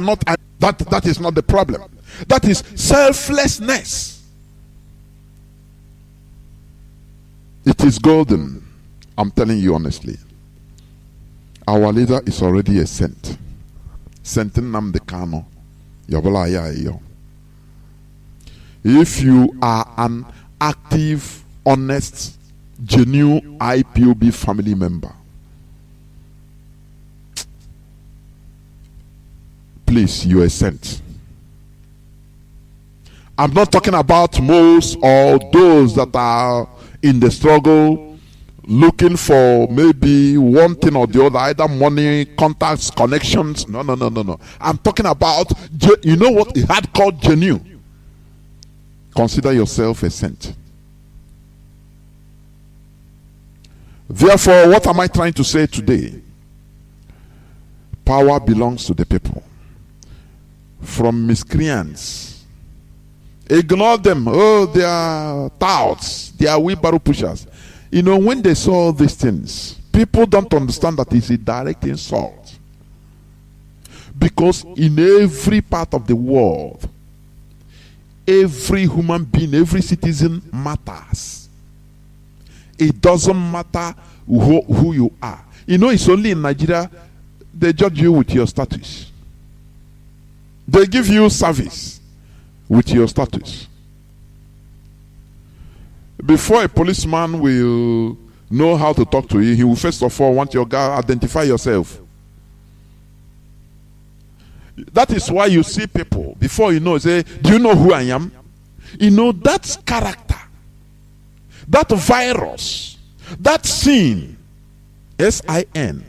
cannot. That is not the problem. That is selflessness. It is golden. I'm telling you honestly. Our leader is already a saint. Saint Nnamdi Kanu. If you are an active, honest, genuine IPOB family member, please, you are a saint. I'm not talking about most or those that are in the struggle, looking for maybe one thing or the other, either money, contacts, connections. No. I'm talking about, you know what it had called genuine. Consider yourself a saint. Therefore, what am I trying to say today? Power belongs to the people. From miscreants, ignore them. Oh, they are touts, they are wheelbarrow pushers. You know, when they saw these things, people don't understand that it's a direct insult. Because in every part of the world, every human being, every citizen matters. It doesn't matter who you are. You know, it's only in Nigeria they judge you with your status. They give you service with your status. Before a policeman will know how to talk to you, he will first of all want your guy identify yourself. That is why you see people, before you know, say, do you know who I am? You know, that character, that virus, that sin, S-I-N,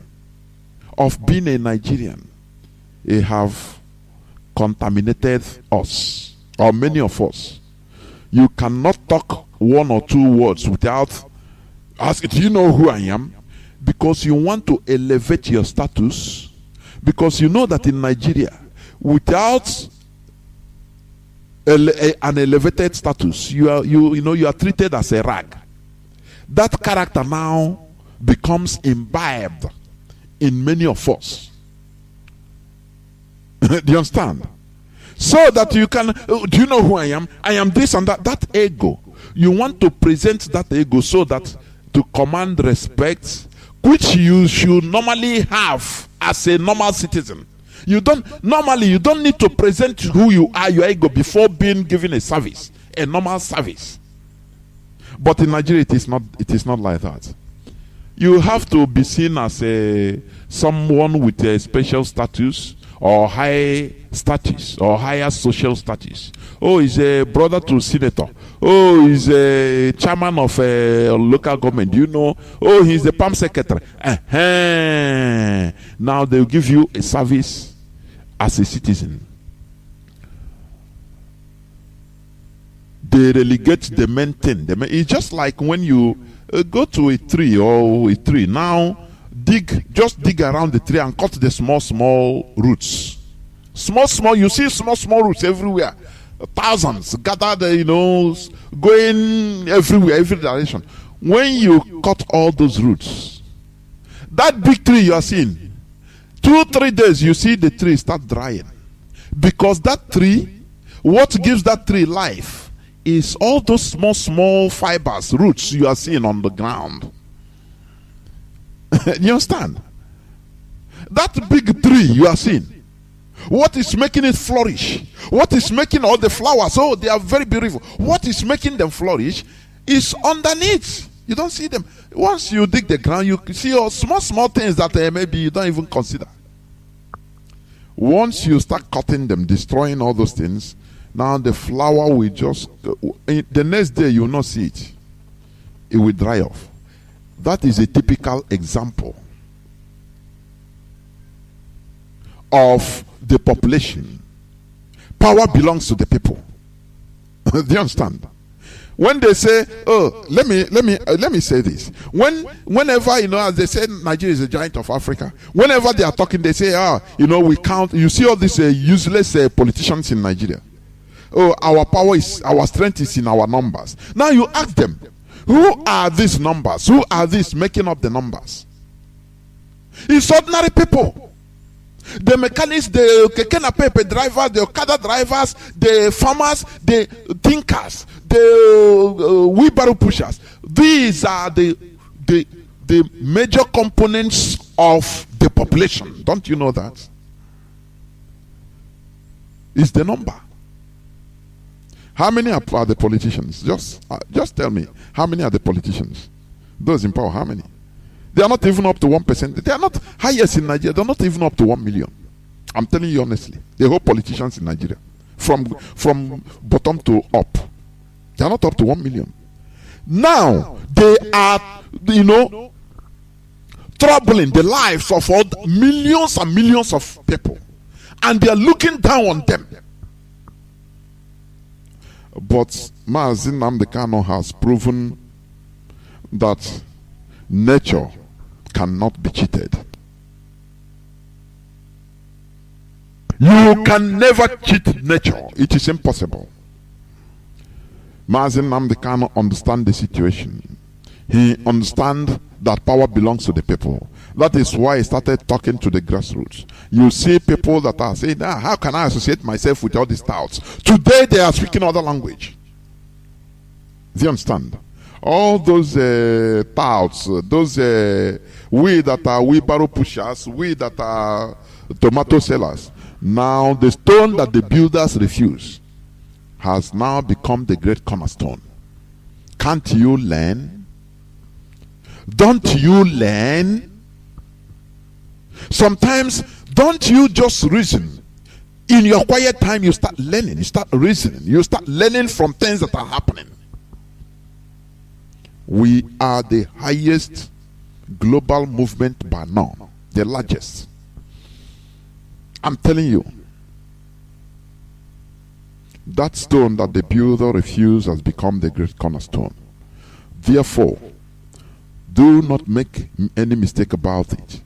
of being a Nigerian, they have contaminated us, or many of us. You cannot talk one or two words without asking, do you know who I am? Because you want to elevate your status. Because you know that in Nigeria, without an elevated status, you are treated as a rag. That character now becomes imbibed in many of us. Do you understand? So that you can, do you know who I am? I am this and that. That ego. You want to present that ego so that to command respect, which you should normally have as a normal citizen. You don't need to present who you are, your ego, before being given a service, a normal service. But in Nigeria, it is not like that. You have to be seen as someone with a special status, or high status, or higher social status. Oh, he's a brother to senator. Oh, he's a chairman of a local government. You know? Oh, he's the PAM secretary. Now they'll give you a service as a citizen. They relegate the main thing. It's just like when you go to a tree or a tree. Now, just dig around the tree and cut the small roots. You see small roots everywhere. Thousands gathered, going everywhere, every direction. When you cut all those roots, that big tree you are seeing, 2-3 days you see the tree start drying. Because that tree, what gives that tree life is all those small fibers, roots you are seeing on the ground. You understand? That big tree you are seeing, what is making it flourish? What is making all the flowers? Oh, they are very beautiful. What is making them flourish is underneath. You don't see them. Once you dig the ground, you see all small things that maybe you don't even consider. Once you start cutting them, destroying all those things, now the flower will just, the next day you will not see it. It will dry off. That is a typical example of the population. Power belongs to the people. Do you understand? When they say, oh, let me say this. Whenever, as they say, Nigeria is a giant of Africa. Whenever they are talking, they say, we count. You see all these useless politicians in Nigeria. Oh, our strength is in our numbers. Now you ask them, who are these numbers? Who are these making up the numbers? It's ordinary people. the mechanics, the keke napepe drivers, the okada drivers, the farmers, the thinkers, the wheelbarrow pushers. These are the major components of the population. Don't you know that? It's the number. How many are the politicians? Just tell me. How many are the politicians? Those in power, how many? They are not even up to 1%. They are not highest in Nigeria. They are not even up to 1 million. I'm telling you honestly. The whole politicians in Nigeria, from bottom to up, they are not up to 1 million. Now they are, troubling the lives of all millions and millions of people, and they are looking down on them. But Mazi Nnamdi Kanu has proven that nature cannot be cheated. You can never cheat nature. It is impossible. Mazi Nnamdi Kanu understands the situation. He understands that power belongs to the people. That is why he started talking to the grassroots. You see people that are saying, how can I associate myself with all these touts? Today they are speaking other language. Do you understand? All those touts, those we that are wheelbarrow pushers, we that are tomato sellers. Now the stone that the builders refuse has now become the great cornerstone. Can't you learn? Don't you learn? Sometimes don't you just reason? In your quiet time you start learning, you start reasoning, you start learning from things that are happening. We are the highest global movement by now, the largest. I'm telling you, that stone that the builder refused has become the great cornerstone. Therefore, do not make any mistake about it.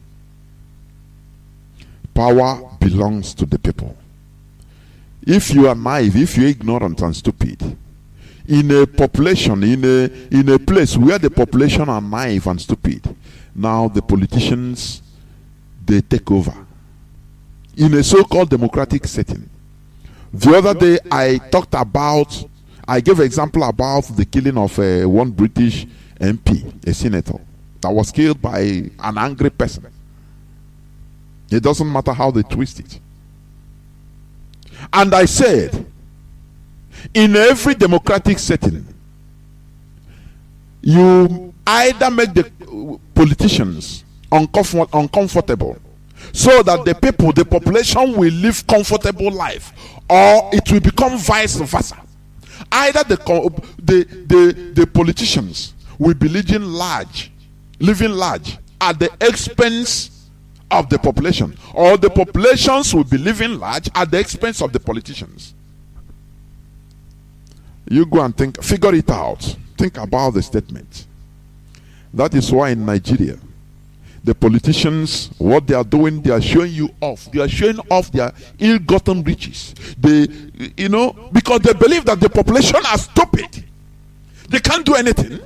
Power belongs to the people. If you are naive, if you're ignorant and stupid, in a population, in a place where the population are naive and stupid, now the politicians, they take over. In a so-called democratic setting. The other day I gave an example about the killing of one British MP, a senator, that was killed by an angry person. It doesn't matter how they twist it. And I said, in every democratic setting, you either make the politicians uncomfortable so that the people, the population will live comfortable life, or it will become vice versa. Either the politicians will be living large at the expense of the population, or the populations will be living large at the expense of the politicians. You go and figure it out. Think about the statement. That is why in Nigeria, the politicians, what they are doing, they are showing you off. They are showing off their ill-gotten riches. Because they believe that the population are stupid. They can't do anything.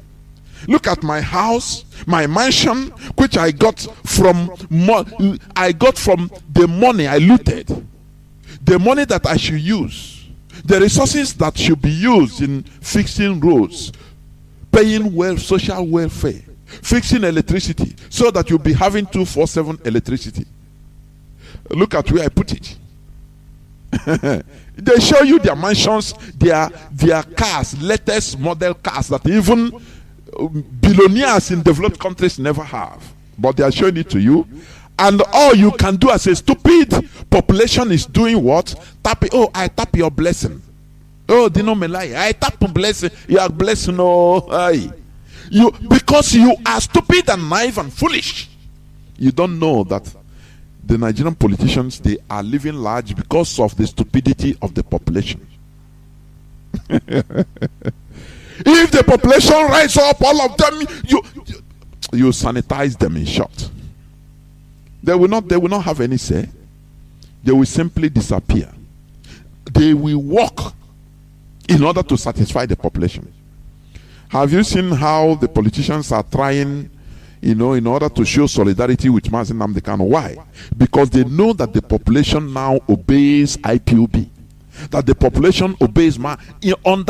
Look at my house, my mansion, which I got from the money I looted, the money that I should use, the resources that should be used in fixing roads, paying social welfare, fixing electricity, so that you'll be having 24/7 electricity. Look at where I put it. They show you their mansions, their cars, latest model cars that even billionaires in developed countries never have, but they are showing it to you. And all you can do as a stupid population is doing what? Tap it. Oh, I tap your blessing. Oh, Dino Melai, I tap a blessing. You are blessing. Oh, because you are stupid and naive and foolish. You don't know that the Nigerian politicians, they are living large because of the stupidity of the population. If the population rise up, all of them, you sanitize them, in short. They will not have any say. They will simply disappear. They will work in order to satisfy the population. Have you seen how the politicians are trying, in order to show solidarity with Mazi Nnamdi Kanu. Why? Because they know that the population now obeys IPOB, that the population obeys under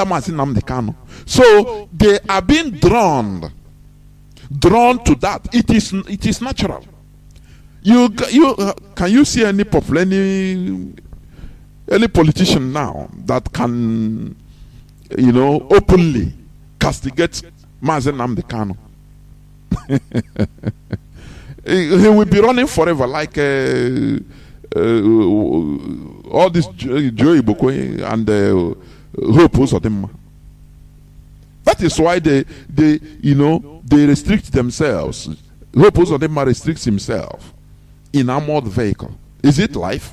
Mazi Nnamdi Kanu. So they are being drawn to that. It is natural. Can you see any politician now that can openly castigate Mazi Nnamdi Kanu? He will be running forever like all this Joe Ibokwe and Hope Uzodimma. That is why they restrict themselves. Hope Uzodimma restricts himself in armored vehicle. Is it life?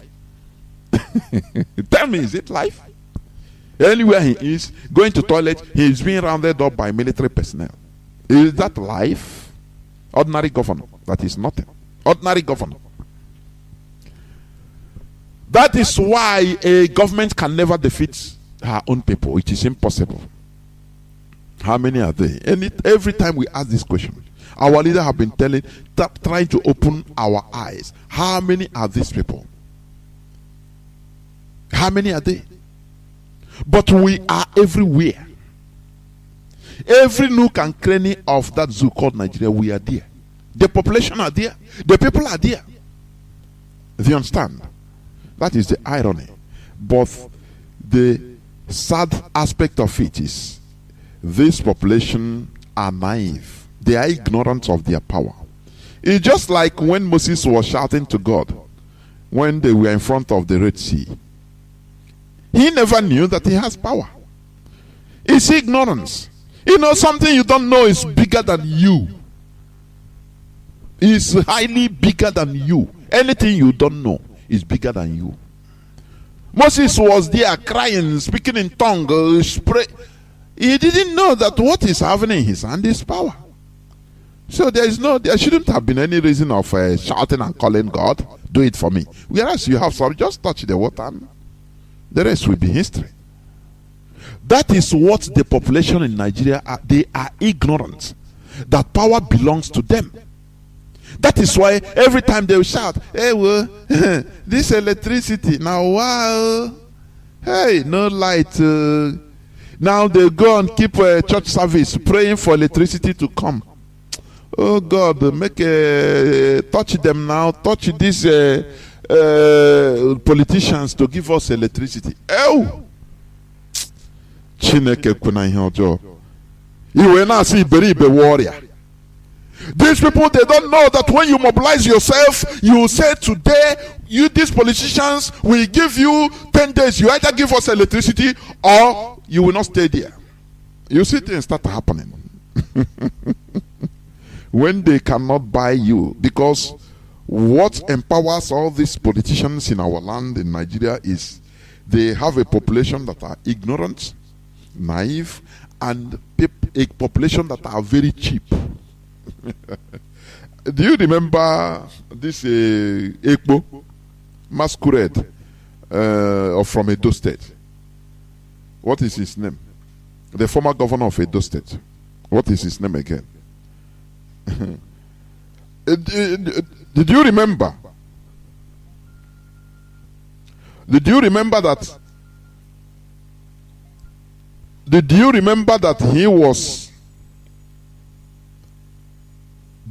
Tell me, is it life? Anywhere he is, going to toilet, he is being rounded up by military personnel. Is that life? Ordinary governor. That is nothing. Ordinary governor. That is why a government can never defeat her own people. It is impossible. How many are they? And every time we ask this question, our leader have been trying to open our eyes. How many are these people? How many are they? But we are everywhere. Every nook and cranny of that zoo called Nigeria, we are there. The population are there. The people are there. Do you understand? That is the irony. But the sad aspect of it is this population are naive. They are ignorant of their power. It's just like when Moses was shouting to God when they were in front of the Red Sea. He never knew that he has power. It's ignorance. Something you don't know is bigger than you. It's highly bigger than you. Anything you don't know is bigger than you. Moses was there crying, speaking in tongues. He didn't know that what is happening in his hand is power. So there shouldn't have been any reason of shouting and calling God, do it for me. Whereas you have some, just touch the water and the rest will be history. That is what the population in Nigeria are. They are ignorant that power belongs to them. That is why every time they will shout, hey, well, this electricity, now, wow, hey, no light. Now they go and keep a church service praying for electricity to come. Oh God, touch them now, touch these politicians to give us electricity. Oh! Chineke kuna ihe ọjọọ. You now see Beribe warrior. These people, they don't know that when you mobilize yourself, you say today, these politicians will give you 10 days. You either give us electricity or you will not stay there. You see things start happening. When they cannot buy you, because what empowers all these politicians in our land, in Nigeria, is they have a population that are ignorant, naive, and a population that are very cheap. Do you remember this Ekpo masquerade from Edo State? What is his name? The former governor of Edo State. What is his name again? Did you remember? Did you remember that? Did you remember that he was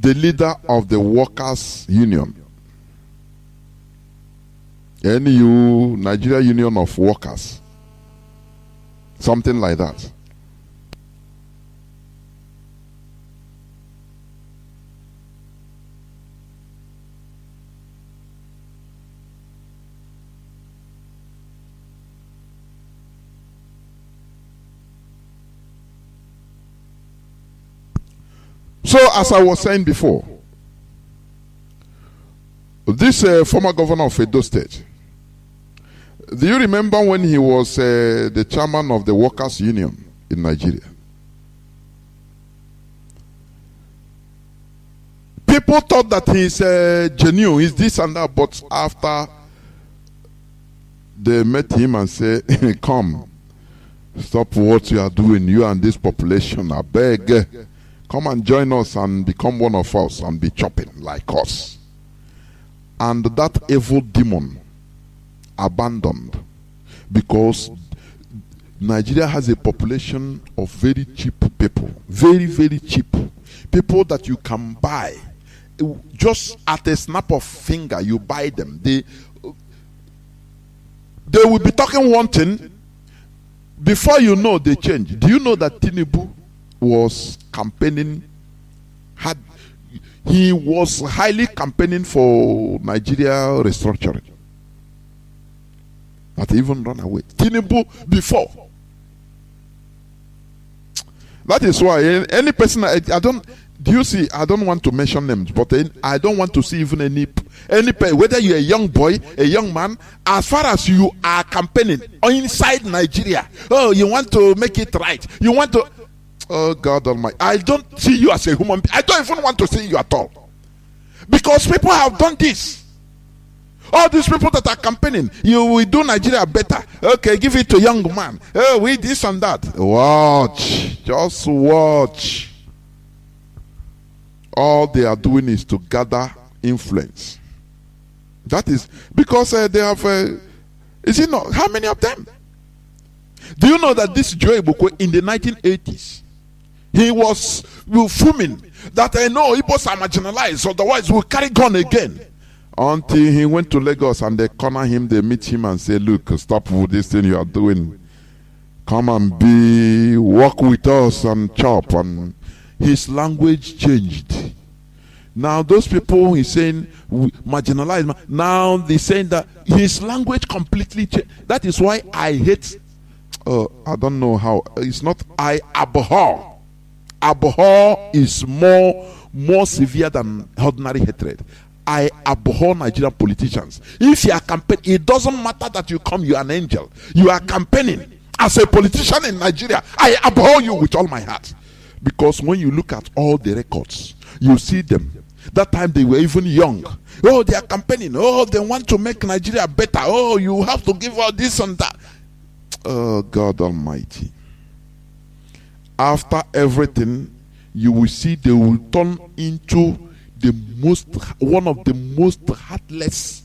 the leader of the Workers' Union? NU, Nigeria Union of Workers. Something like that. So, as I was saying before, this former governor of Edo State, do you remember when he was the chairman of the Workers' Union in Nigeria? People thought that he's genuine, he's this and that, but after they met him and said, come, stop what you are doing, you and this population, I beg. Come and join us and become one of us and be chopping like us. And that evil demon abandoned, because Nigeria has a population of very cheap people. Very, very cheap. People that you can buy. Just at a snap of finger, you buy them. They will be talking one thing. Before you know, they change. Do you know that Chinedu was campaigning? He was highly campaigning for Nigeria restructuring. But he even run away. Chinedu before. That is why any person I don't. Do you see? I don't want to mention names, but I don't want to see even any whether you're a young boy, a young man, as far as you are campaigning inside Nigeria. Oh, you want to make it right. You want to. Oh God Almighty! I don't see you as a human being. I don't even want to see you at all, because people have done this. All these people that are campaigning, you will do Nigeria better. Okay, give it to young man. Oh, we this and that. Watch, just watch. All they are doing is to gather influence. That is because they have. Is it not? How many of them? Do you know that this Joe Ebukwe in the 1980s, he was fuming that I know Igbos are marginalized, otherwise we'll carry gun again. Until he went to Lagos and they corner him, they meet him and say, look, stop with this thing you are doing. Come and work with us and chop. And his language changed. Now those people he's saying marginalized, now they're saying that his language completely changed. That is why I hate, I don't know how, it's not I abhor. Abhor is more severe than ordinary hatred. I abhor Nigerian politicians. If you are campaigning, it doesn't matter that you come, you are an angel. You are campaigning as a politician in Nigeria. I abhor you with all my heart. Because when you look at all the records, you see them. That time they were even young. Oh, they are campaigning. Oh, they want to make Nigeria better. Oh, you have to give all this and that. Oh, God Almighty. After everything, you will see they will turn into one of the most heartless,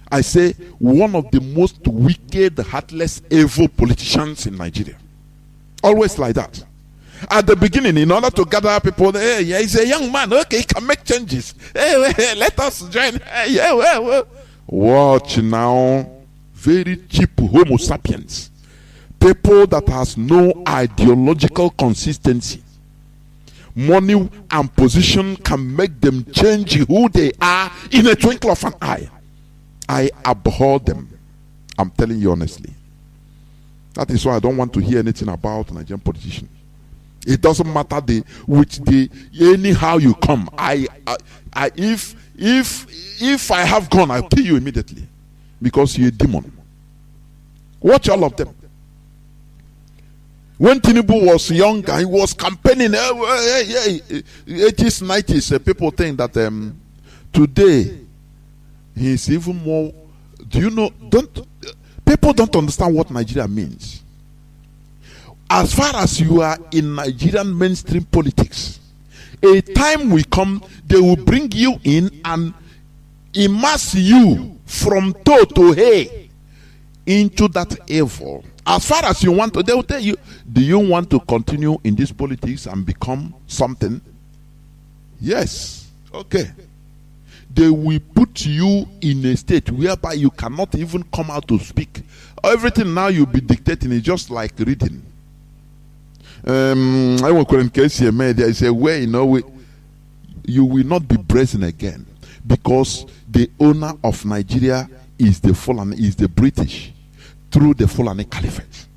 I say one of the most wicked, heartless, evil politicians in Nigeria. Always like that. At the beginning, in order to gather people, hey, yeah, he's a young man, okay, he can make changes. Hey, let us join. Hey, yeah, well. Watch now, very cheap Homo sapiens. People that has no ideological consistency. Money and position can make them change who they are in a twinkle of an eye. I abhor them. I'm telling you honestly. That is why I don't want to hear anything about Nigerian politicians. It doesn't matter anyhow you come. If I have gone, I'll kill you immediately, because you're a demon. Watch all of them. When Chinedu was young, he was campaigning 80s, 90s. People think that today he's even more. Do you know? People don't understand what Nigeria means. As far as you are in Nigerian mainstream politics, a time will come, they will bring you in and immerse you from toe to head into that evil. As far as you want to, they will tell you, do you want to continue in this politics and become something? Yes. Okay. They will put you in a state whereby you cannot even come out to speak. Everything now you'll be dictating is just like reading. I will call in case I say, where you will not be brazen again, because the owner of Nigeria is the British through the Fulani Caliphate.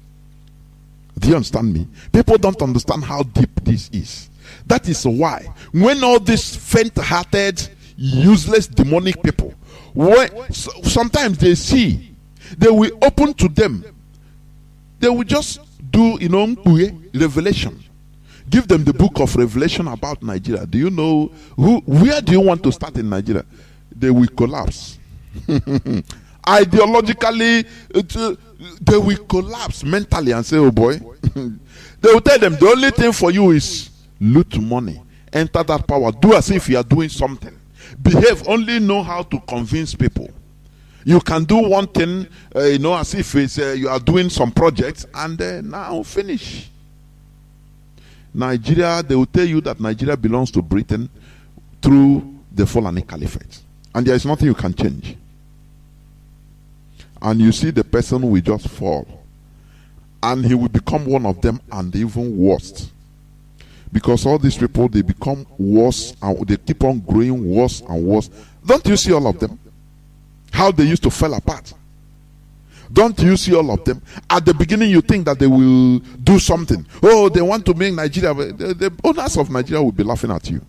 Do you understand me? People don't understand how deep this is. That is why when all these faint-hearted, useless, demonic people, sometimes they will open to them. They will just do, revelation. Give them the book of Revelation about Nigeria. Do you know where do you want to start in Nigeria? They will collapse. Ideologically, they will collapse mentally and say, oh boy. They will tell them the only thing for you is loot money, enter that power, do as if you are doing something, behave, only know how to convince people. You can do one thing, as if it's, you are doing some projects, and now finish. Nigeria, they will tell you that Nigeria belongs to Britain through the Fulani Caliphate, and there is nothing you can change. And you see the person will just fall, and he will become one of them, and even worse. Because all these people, they become worse, and they keep on growing worse and worse. Don't you see all of them? How they used to fall apart. Don't you see all of them? At the beginning, you think that they will do something. Oh, they want to make Nigeria. The owners of Nigeria will be laughing at you.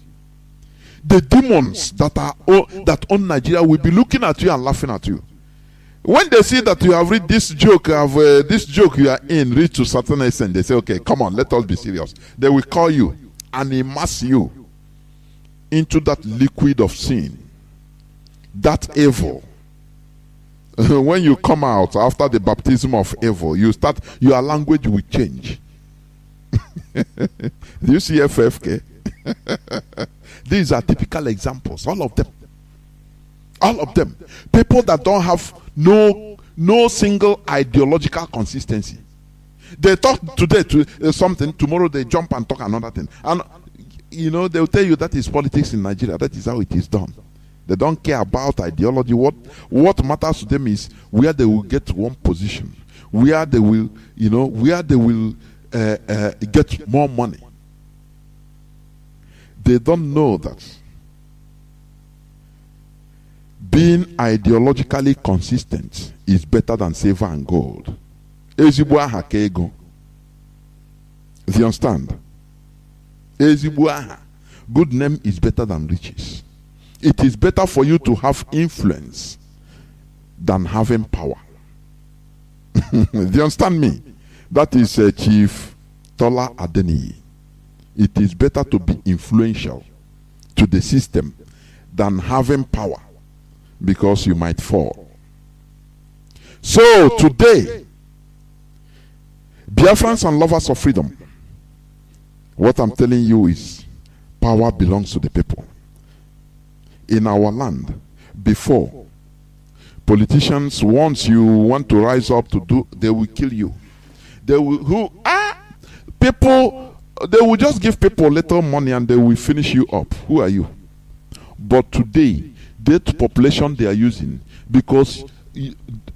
The demons that own Nigeria will be looking at you and laughing at you. When they see that you have read this joke, this joke you are in, reach to certain extent, they say, okay, come on, let us be serious. They will call you and immerse you into that liquid of sin, that evil. When you come out after the baptism of evil, your language will change. Do you see FFK? These are typical examples, all of them. All of them. People that don't have no single ideological consistency. They talk today to something, tomorrow they jump and talk another thing. And they'll tell you that is politics in Nigeria. That is how it is done. They don't care about ideology. What matters to them is where they will get one position, where they will, get more money. They don't know that being ideologically consistent is better than silver and gold. Ezigbo aha ka ego. Do you understand? Ezigbo aha. Good name is better than riches. It is better for you to have influence than having power. Do you understand me? That is Chief Tola Adeniyi. It is better to be influential to the system than having power, because you might fall. So today, Biafrans and lovers of freedom, what I'm telling you is power belongs to the people. In our land, before, politicians, once you want to rise up to do, they will kill you. They will they will just give people little money and they will finish you up. Who are you? But today, that population they are using, because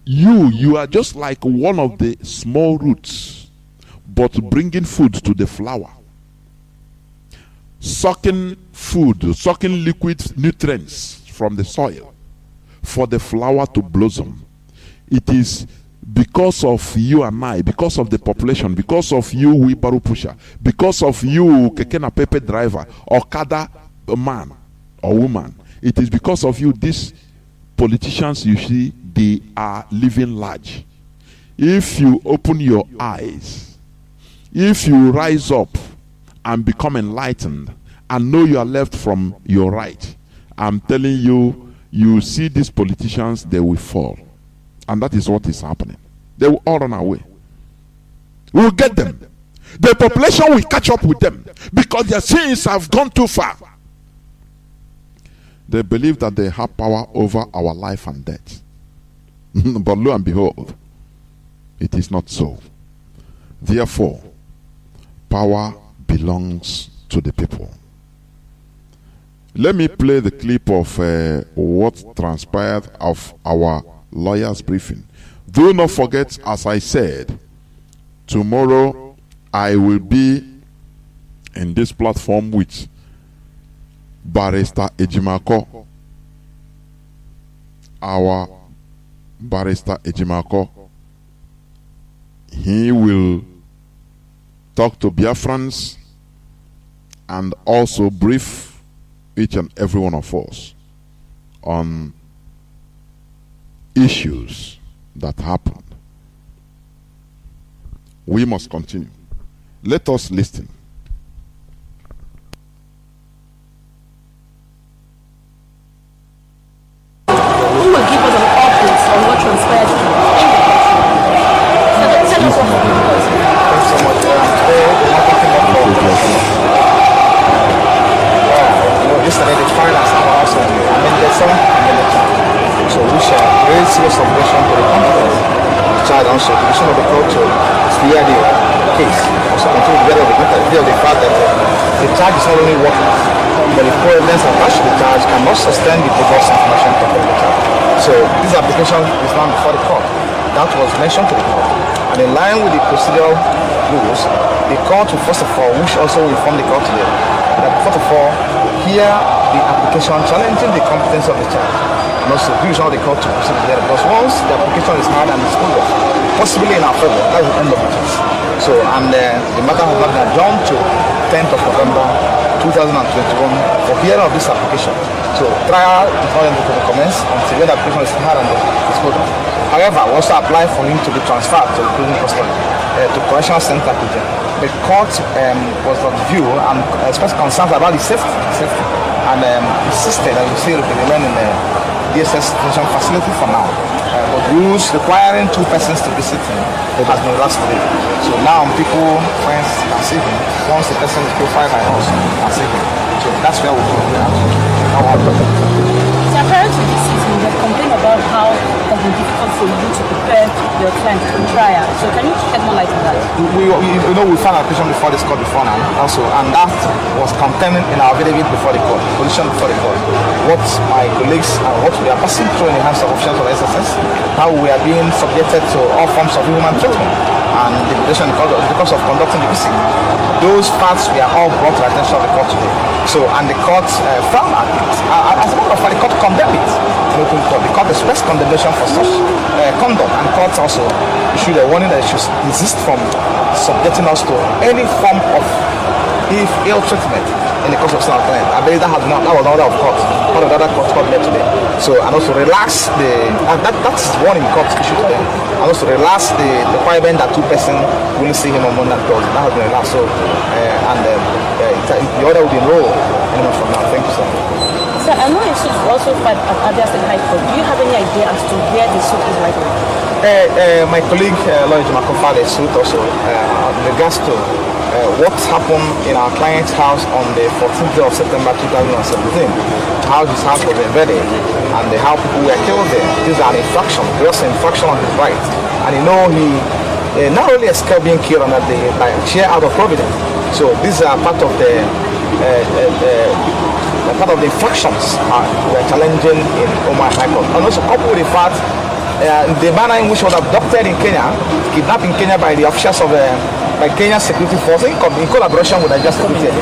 you are just like one of the small roots, but bringing food to the flower, sucking food, sucking liquid nutrients from the soil for the flower to blossom. It is because of you and I, because of the population, because of you wheelbarrow pusher, because of you keke na pepe driver, Okada man or woman. It is because of you these politicians, you see, they are living large. If you open your eyes, if you rise up and become enlightened and know your left from your right, I'm telling you, you see these politicians, they will fall. And that is what is happening. They will all run away. We will get them. The population will catch up with them because their sins have gone too far. They believe that they have power over our life and death. But lo and behold, it is not so. Therefore, power belongs to the people. Let me play the clip of what transpired of our lawyers' briefing. Do not forget, as I said, tomorrow I will be in this platform with Barrister Ejimako. Our Barrister Ejimako. He will talk to Biafrans and also brief each and every one of us on issues that happened. We must continue. Let us listen. Who will give us an update on what transpired in the country? Tell us what happened. required also division of the court to clear the case, also continue together with the fact that the charge is not only working, but the evidence attached to the charge cannot sustain the divorce information contained in the charge. So this application is now before the court. That was mentioned to the court. And in line with the procedural rules, the court will first of all, which also will inform the court today, that first of all, hear the application challenging the competence of the charge. And also division of the court to proceed together. Because once the application is heard and disposed of, possibly in our favor, that's the end of the case. So, and the matter has not been adjourned to 10th of November 2021 for hearing of this application. So trial is not able to commence until when the application is heard and disposed of. However, we also apply for him to be transferred to the prison custody to correctional center prison. The court was of the view and expressed concerns about the safety and insisted that we still remain in the DSS detention facility for now. But rules requiring 2 persons to visit him has been relaxed today. So now people, friends can see him. Once the person is profiled by us, can see him. So that's where we go. So apparently this season you have complained about how it has been difficult for you to prepare your client for trial. So can you shed more light on that? We filed an application before this court before now also, and that was contained in our affidavit before the court, position before the court. What my colleagues and what we are passing through in the hands of officials of SSS, how we are being subjected to all forms of human treatment and degradation because of conducting the visit. Those facts we are all brought to the attention of the court today. So, and the court found at it. As a matter of fact, the court condemned it. The court expressed condemnation for such conduct, and the court also issued a warning that it should desist from subjecting us to any form of ill treatment in the course of our client. I believe that was not order of court. Part of the other court made today. So, and also relax that's warning court issued to them. And also relax the requirement that 2 persons will see him on Monday and Thursday. That has been relaxed. So, the order will be enrolled anyway from now. Thank you, sir. Sir, I know your suit is also filed at Abia State High Court. Do you have any idea as to where the suit is right now? My colleague, Lawyer Jumako, filed a suit also in regards to what happened in our client's house on the 14th day of September 2017. How his house was invaded and how people were killed there. This is an infraction. It was an infraction on his rights. And he not only escaped being killed on that day, but chair out of Providence. So these are part of the infractions we are challenging in Omar High Court. And also coupled with the fact the manner in which was abducted in Kenya, kidnapped in Kenya by the officials of by Kenya Security Force in collaboration with Nigeria Security.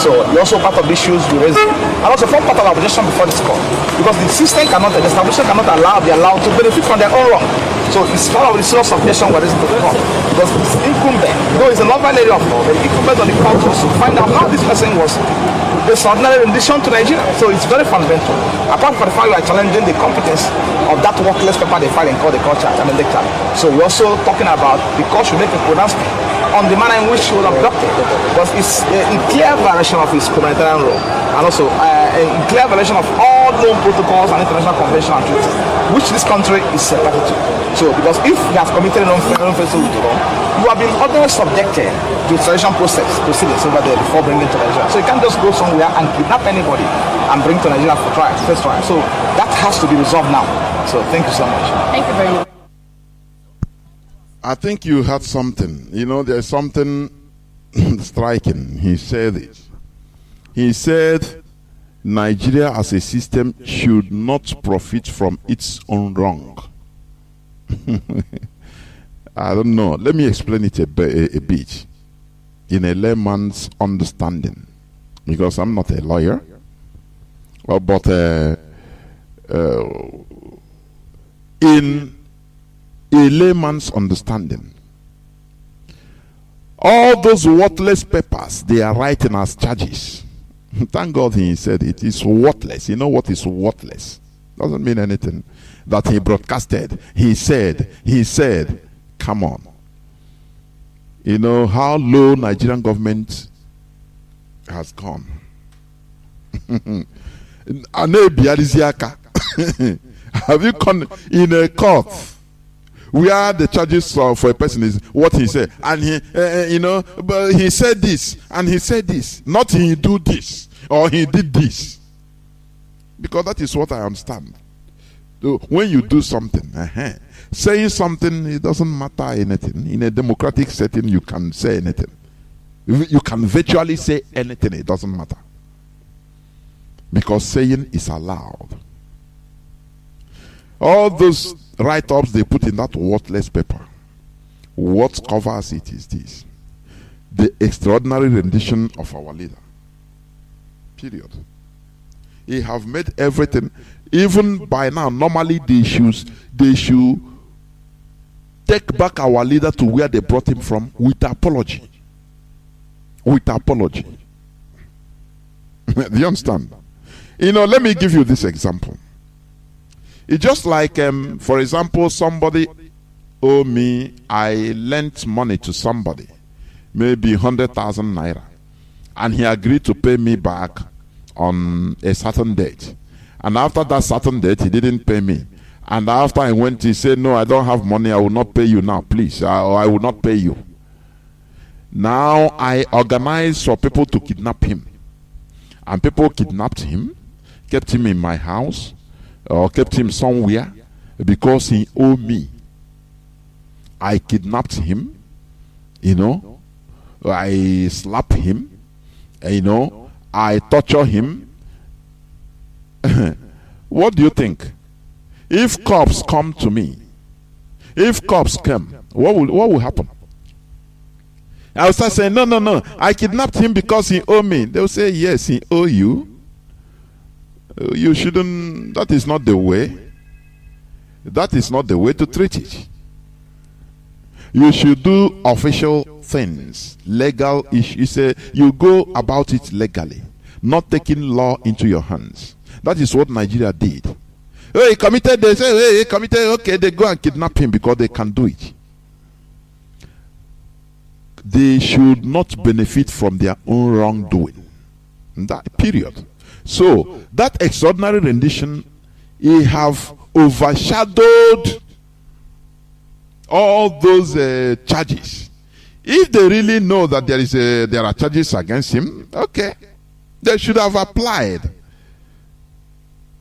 So it's also part of the issues we raised, and also form part of our objection before this court, because the establishment cannot be allowed to benefit from their own wrong. So it's part of the serious objection we're raising to the court, because it's incumbent, though it's a novel area of law, but incumbent on the court to find out how this person was extraordinary rendition to Nigeria. So it's very fundamental. Apart from the fact we are challenging the competence of that worthless paper they filed in court, the court charge, So we're also talking about the court should make a pronouncement on the manner in which she was abducted, because it's in clear violation of his humanitarian law, and also in clear violation of all known protocols and international conventions and treaties, which this country is party to. So, because if he has committed an unfaithful to law, you have been otherwise subjected to extradition proceedings over there before bringing to Nigeria. So you can't just go somewhere and kidnap anybody and bring to Nigeria for trial, first trial. So that has to be resolved now. So thank you so much. Thank you very much. I think you had something. You know, there's something striking. He said it. He said Nigeria as a system should not profit from its own wrong. I don't know. Let me explain it a bit in a layman's understanding, because I'm not a lawyer. But in a layman's understanding, all those worthless papers they are writing as charges, thank God he said it is worthless. You know what is worthless? Doesn't mean anything. That he broadcasted. He said, come on. You know how low Nigerian government has gone. Have you come in a court where the charges for a person is what he said, and he but he said this and he said this, not he do this or he did this, because that is what I understand. When you do something, saying something, it doesn't matter anything. In a democratic setting, you can say anything. You can virtually say anything, it doesn't matter. Because saying is allowed. All those write-ups they put in that worthless paper, what covers it is this: the extraordinary rendition of our leader. Period. He have made everything. Even by now, normally they should take back our leader to where they brought him from with apology. With apology. Do you understand? Let me give you this example. It's just like, for example, somebody owe me, I lent money to somebody, maybe 100,000 naira, and he agreed to pay me back on a certain date. And after that certain date, he didn't pay me. And after I went, he said, no, I don't have money, I will not pay you now, please. I will not pay you. Now I organized for people to kidnap him. And people kidnapped him, kept him in my house, or kept him somewhere because he owed me. I kidnapped him, I slapped him, I torture him. What do you think? If cops come to me, if cops come, what will happen? I will start saying, no, I kidnapped him because he owed me. They will say, yes, he owe you. You shouldn't, that is not the way. That is not the way to treat it. You should do official things, legal issues. You go about it legally, not taking law into your hands. That is what Nigeria did. Hey, he committed, they say, hey, he committed, okay, they go and kidnap him because they can do it. They should not benefit from their own wrongdoing. That period. So, that extraordinary rendition, he have overshadowed all those charges. If they really know that there are charges against him, okay, they should have applied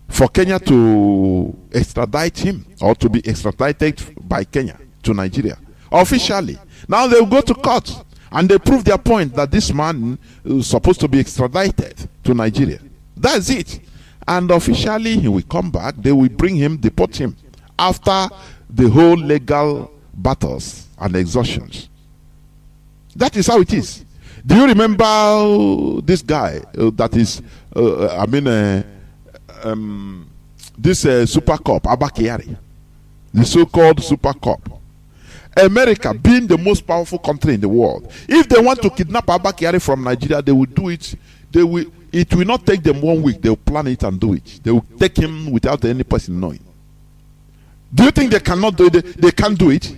for Kenya to extradite him, or to be extradited by Kenya to Nigeria officially. Now they will go to court and they prove their point that this man is supposed to be extradited to Nigeria. That's it. And officially he will come back, they will bring him, deport him after the whole legal battles and exhaustions. That is how it is. Do you remember this guy that is this super cop, Abba Kyari, the so-called super cop? America, being the most powerful country in the world, if they want to kidnap Abba Kyari from Nigeria, they will do it. It will not take them 1 week. They will plan it and do it. They will take him without any person knowing. Do you think they cannot do it? They can't do it.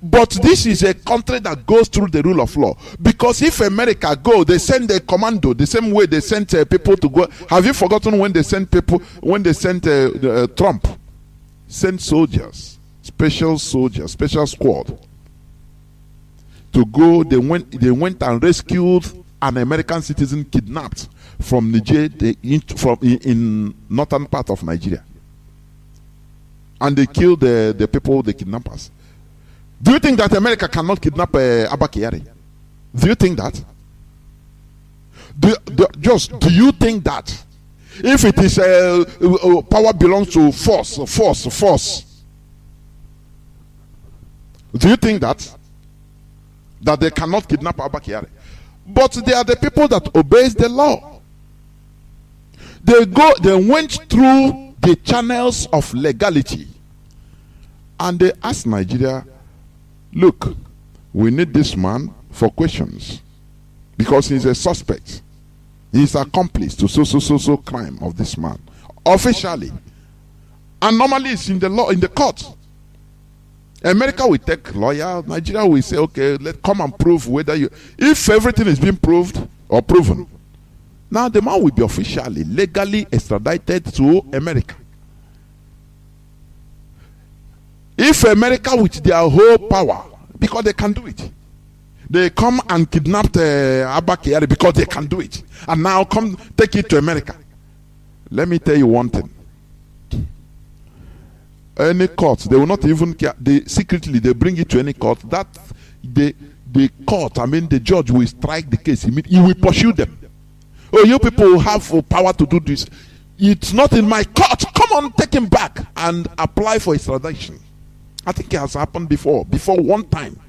But this is a country that goes through the rule of law. Because if America go, they send a commando the same way they sent people to go. Have you forgotten when they sent people? When they sent Trump, sent soldiers, special squad to go. They went and rescued an American citizen kidnapped from Niger, in northern part of Nigeria, and they killed the people, the kidnappers. Do you think that America cannot kidnap Abba Kyari? Do you think that? Do you think that if it is power belongs to force? Do you think that they cannot kidnap Abba Kyari? But they are the people that obeys the law. They went through the channels of legality, and they asked Nigeria, look, we need this man for questions because he's a suspect. He's accomplice to so crime of this man officially, and normally it's in the law, in the court. America will take lawyer. Nigeria will say, okay, let's come and prove whether you. If everything is being proved or proven, now the man will be officially, legally extradited to America. If America, with their whole power, because they can do it, they come and kidnap Abba Kyari because they can do it, and now come take it to America. Let me tell you one thing. Any court, they will not even care. Secretly, they bring it to any court. That the court, I mean, the judge will strike the case. He will pursue them. Oh, you people have power to do this. It's not in my court. Come on, take him back and apply for extradition. I think it has happened before one time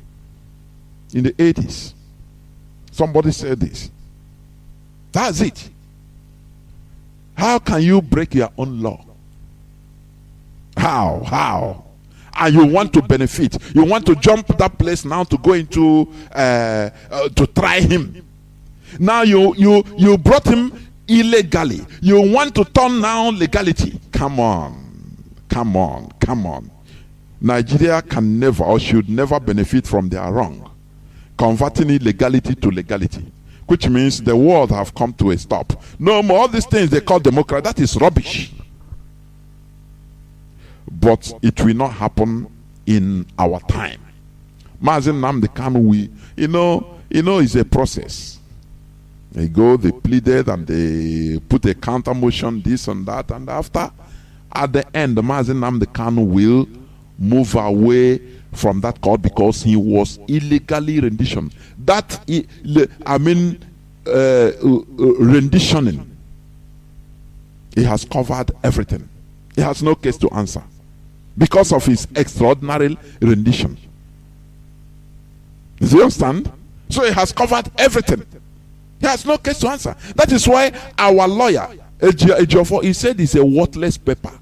in the 80s. Somebody said this. That's it. How can you break your own law? How? And you want to benefit. You want to jump that place now to go into to try him. Now you brought him illegally. You want to turn now legality. Come on. Nigeria can never or should never benefit from their wrong, converting illegality to legality, which means the world have come to a stop. No more all these things they call democracy. That is rubbish. But it will not happen in our time. Mazi Nnamdi Kanu, it's a process. They pleaded and they put a counter motion, this and that, and after, at the end, Mazi Nnamdi Kanu will move away from that court because he was illegally renditioned. Renditioning. He has covered everything. He has no case to answer because of his extraordinary rendition. Do you understand? So he has covered everything. He has no case to answer. That is why our lawyer, Ejiofor, he said it's a worthless paper.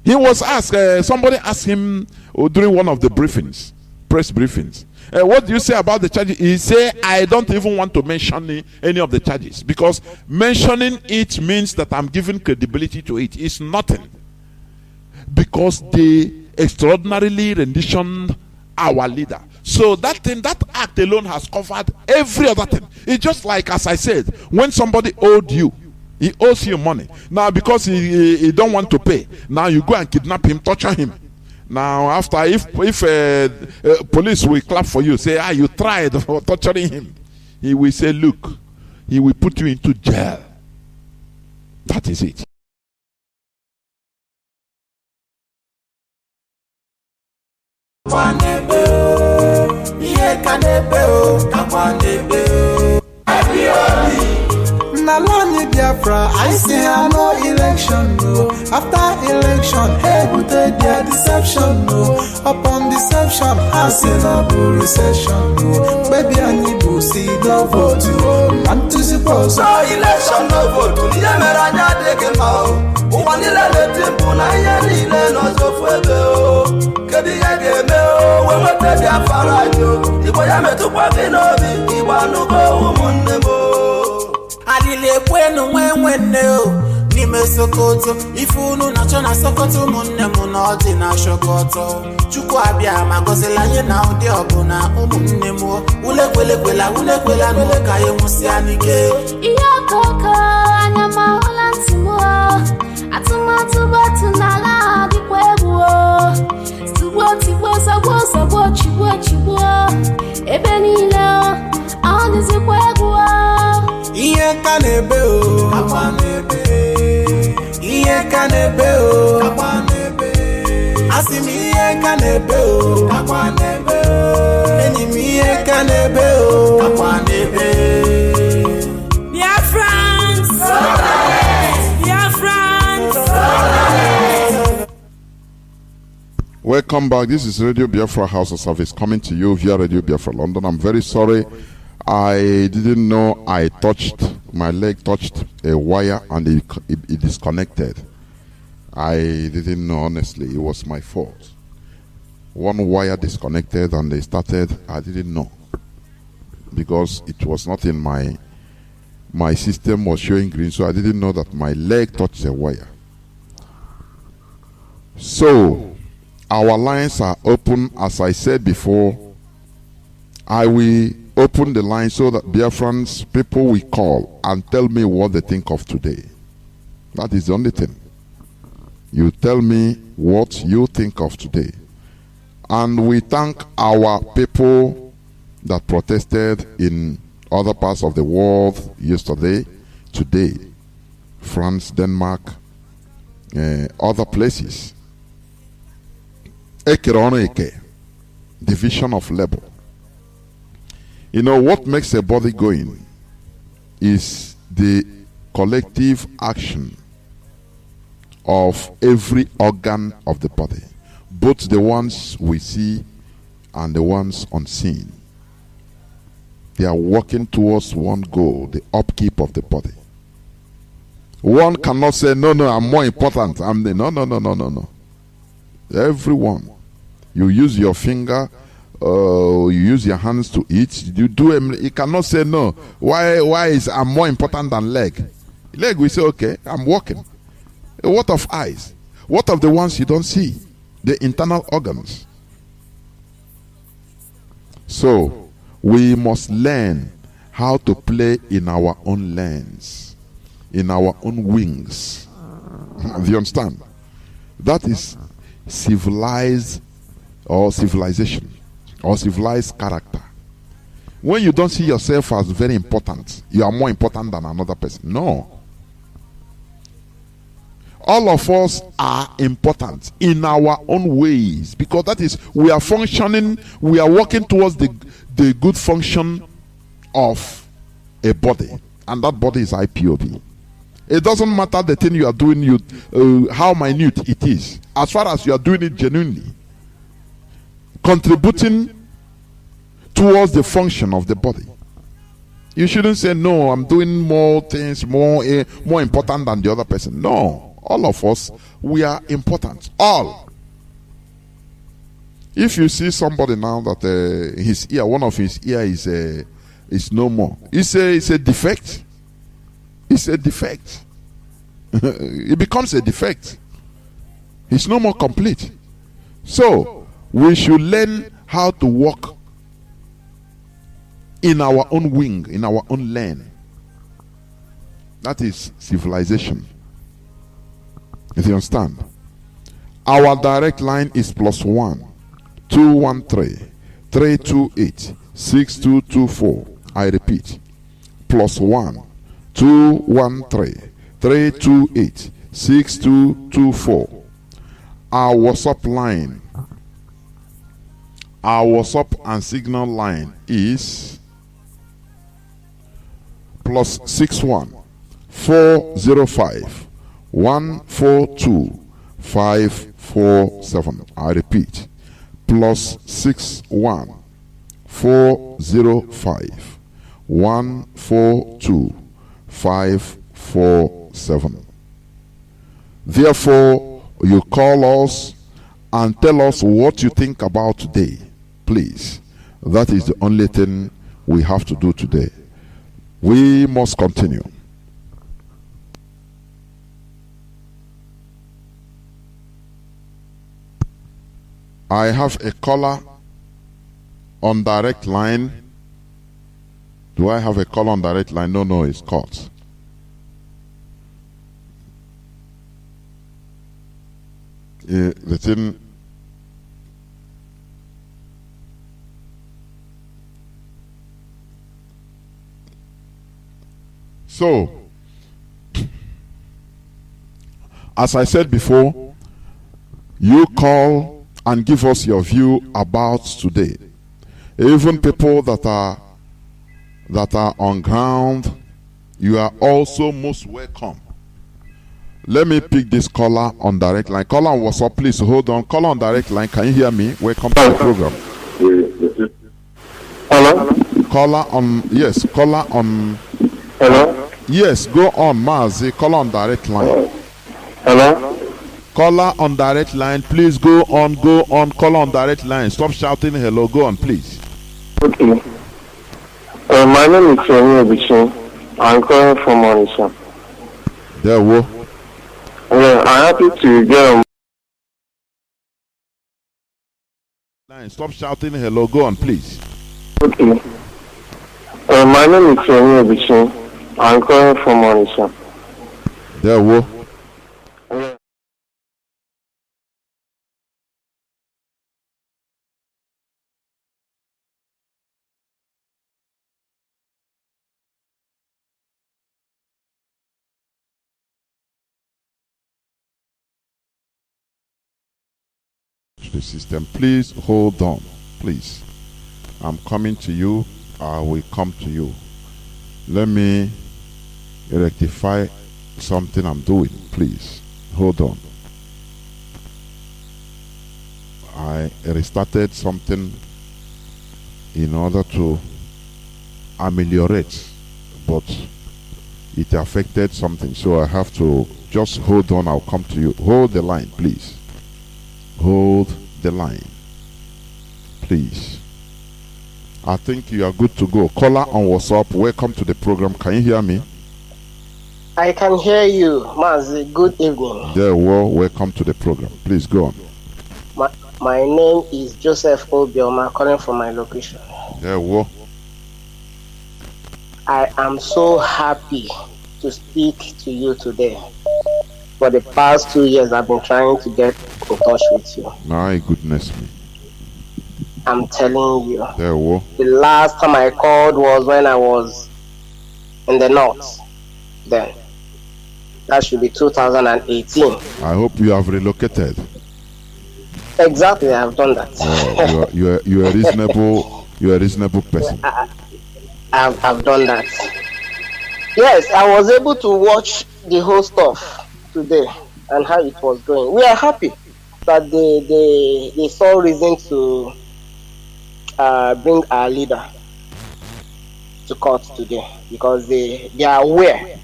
He was asked, somebody asked him during one of the briefings, press briefings, what do you say about the charges? He said, I don't even want to mention any of the charges because mentioning it means that I'm giving credibility to it. It's nothing. Because they extraordinarily renditioned our leader. So that act alone has covered every other thing. It's just like, as I said, when somebody owed you, he owes you money. Now, because he don't want to pay, now you go and kidnap him, torture him. Now, after, if police will clap for you, say, you tried for torturing him, he will say, look, he will put you into jail. That is it. Nnamdi Biafra, I say I no election, no. After election, able to their deception, no. Upon deception, I say no recession, no. Baby, I need to see no vote, no. And to suppose no election, no vote. Yameranya deke mao. Uwanile lete puna yelile no zofwebe. Kedi yage meo, wemote Biafra yo. Ibo yame tukwa vinobi, iwa nuko umunemo. Adile kwenu mwenwene o Nime Sokoto Ifunu na chona Sokoto Munne munoti na Shokoto Chukwu abia magozela nye na udi obuna Umunne mo Ulekwela nuka ye musianike Iyo koko anyama olantimu Atumatu nala dikwebu Stubo sabo chibo Ebenile Anizikwebu Iye kanebe o Akwanebe Iye kanebe o Akwanebe Asimi iye kanebe o Akwanebe Enimi iye kanebe o Akwanebe Biafrans Biafrans Welcome back. This is Radio Biafra HAUSA-SERVICE coming to you via Radio Biafra London. I'm very sorry. I didn't know my leg touched a wire and it disconnected. I didn't know, honestly. It was my fault. One wire disconnected and they started. I didn't know because it was not in my system was showing green, so I didn't know that my leg touched a wire. So our lines are open. As I said before, I will open the line so that Biafrans people will call and tell me what they think of today. That is the only thing. You tell me what you think of today. And we thank our people that protested in other parts of the world yesterday, today. France, Denmark, other places. Eke, division of labor. You know what makes a body going is the collective action of every organ of the body, both the ones we see and the ones unseen. They are working towards one goal, the upkeep of the body. One cannot say, no, I'm more important. No. Everyone. You use your finger, you use your hands to eat. You cannot say, no. Why is I'm more important than leg? Leg, we say, okay, I'm walking. What of eyes? What of the ones you don't see? The internal organs. So, we must learn how to play in our own lanes, in our own wings. Do you understand? That is civilized or civilization or civilized character. When you don't see yourself as very important, you are more important than another person. No. All of us are important in our own ways, because that is, we are functioning, we are working towards the good function of a body, and that body is IPOB. It doesn't matter the thing you are doing, how minute it is, as far as you are doing it genuinely, contributing towards the function of the body. You shouldn't say, no, I'm doing more things, more important than the other person. No. All of us, we are important. All. If you see somebody now that his ear, one of his ear is no more, it's a defect. It's a defect. It becomes a defect. It's no more complete. So we should learn how to walk in our own wing, in our own lane. That is civilization. If you understand, our direct line is +1 213 328 6224. I repeat, +1 213 328 6224. Our WhatsApp line, our WhatsApp and Signal line is +61 405 142 547. I repeat, +61 405 142 547. Therefore, you call us and tell us what you think about today. Please. That is the only thing we have to do today. We must continue. I have a caller on direct line. Do I have a caller on direct line? No, it's cut. The thing. So, as I said before, you call and give us your view about today. Even people that are on ground, you are also most welcome. Let me pick this caller on direct line. Caller on WhatsApp, please hold on. Caller on direct line, can you hear me? Welcome to the program. Hello? Caller on, yes, caller on. Hello? Yes, go on, Mazi. Caller on direct line. Hello? Caller on direct line, please go on. Caller on direct line. Stop shouting hello. Go on, please. Okay. My name is Chinedu. I'm calling from Malaysia. There we go. Yeah, I'm happy to get line. Stop shouting hello. Go on, please. Okay. My name is Chinedu. I'm calling from Malaysia. There we go. the system. Please hold on. Please. I'm coming to you. I will come to you. Let me rectify something I'm doing. Please. Hold on. I restarted something in order to ameliorate, but it affected something, so I have to just hold on. I'll come to you. Hold the line, please. Hold the line, please. I think you are good to go. Caller on WhatsApp, welcome to the program. Can you hear me? I can hear you, Mazi. Good evening. Yeah, well, welcome to the program. Please go on. My name is Joseph Obioma, calling from my location. Yeah, well. I am so happy to speak to you today. For the past 2 years, I've been trying to get in touch with you. My goodness me. I'm telling you. Yeah, well. The last time I called was when I was in the north. Then. That should be 2018. I hope you have relocated. Exactly, I have done that. Oh, you are reasonable. You are a reasonable person. I've done that. Yes, I was able to watch the whole stuff today and how it was going. We are happy that they saw reason to bring our leader to court today, because they are aware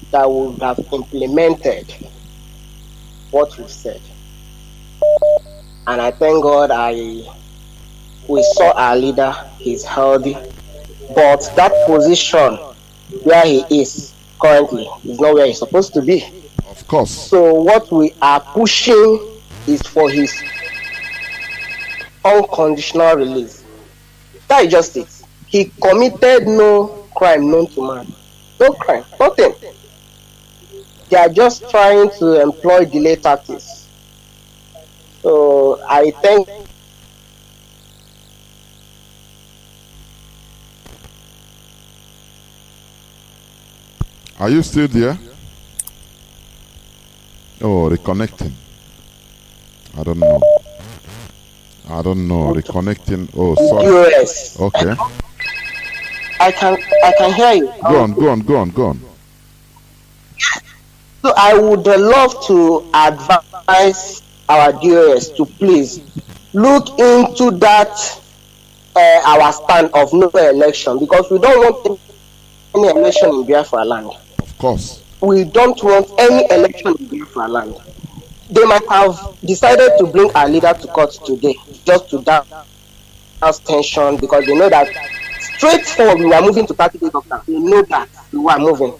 that we would have implemented what we've said. And I thank God we saw our leader, he's healthy, but that position where he is currently is not where he's supposed to be. Of course. So what we are pushing is for his unconditional release. That is just it. He committed no crime known to man. No crime, nothing. They are just trying to employ delay tactics. So I think Are you still there? Oh, reconnecting. I don't know. Reconnecting. Oh, sorry. US. Okay. I can hear you. Go on. So I would love to advise our DOS to please look into that our stand of no election, because we don't want any election in Biafra land. Of course. We don't want any election in Biafra land. They might have decided to bring our leader to court today just to douse tension, because they know that straight forward we are moving to 30 days after. They know that we are moving.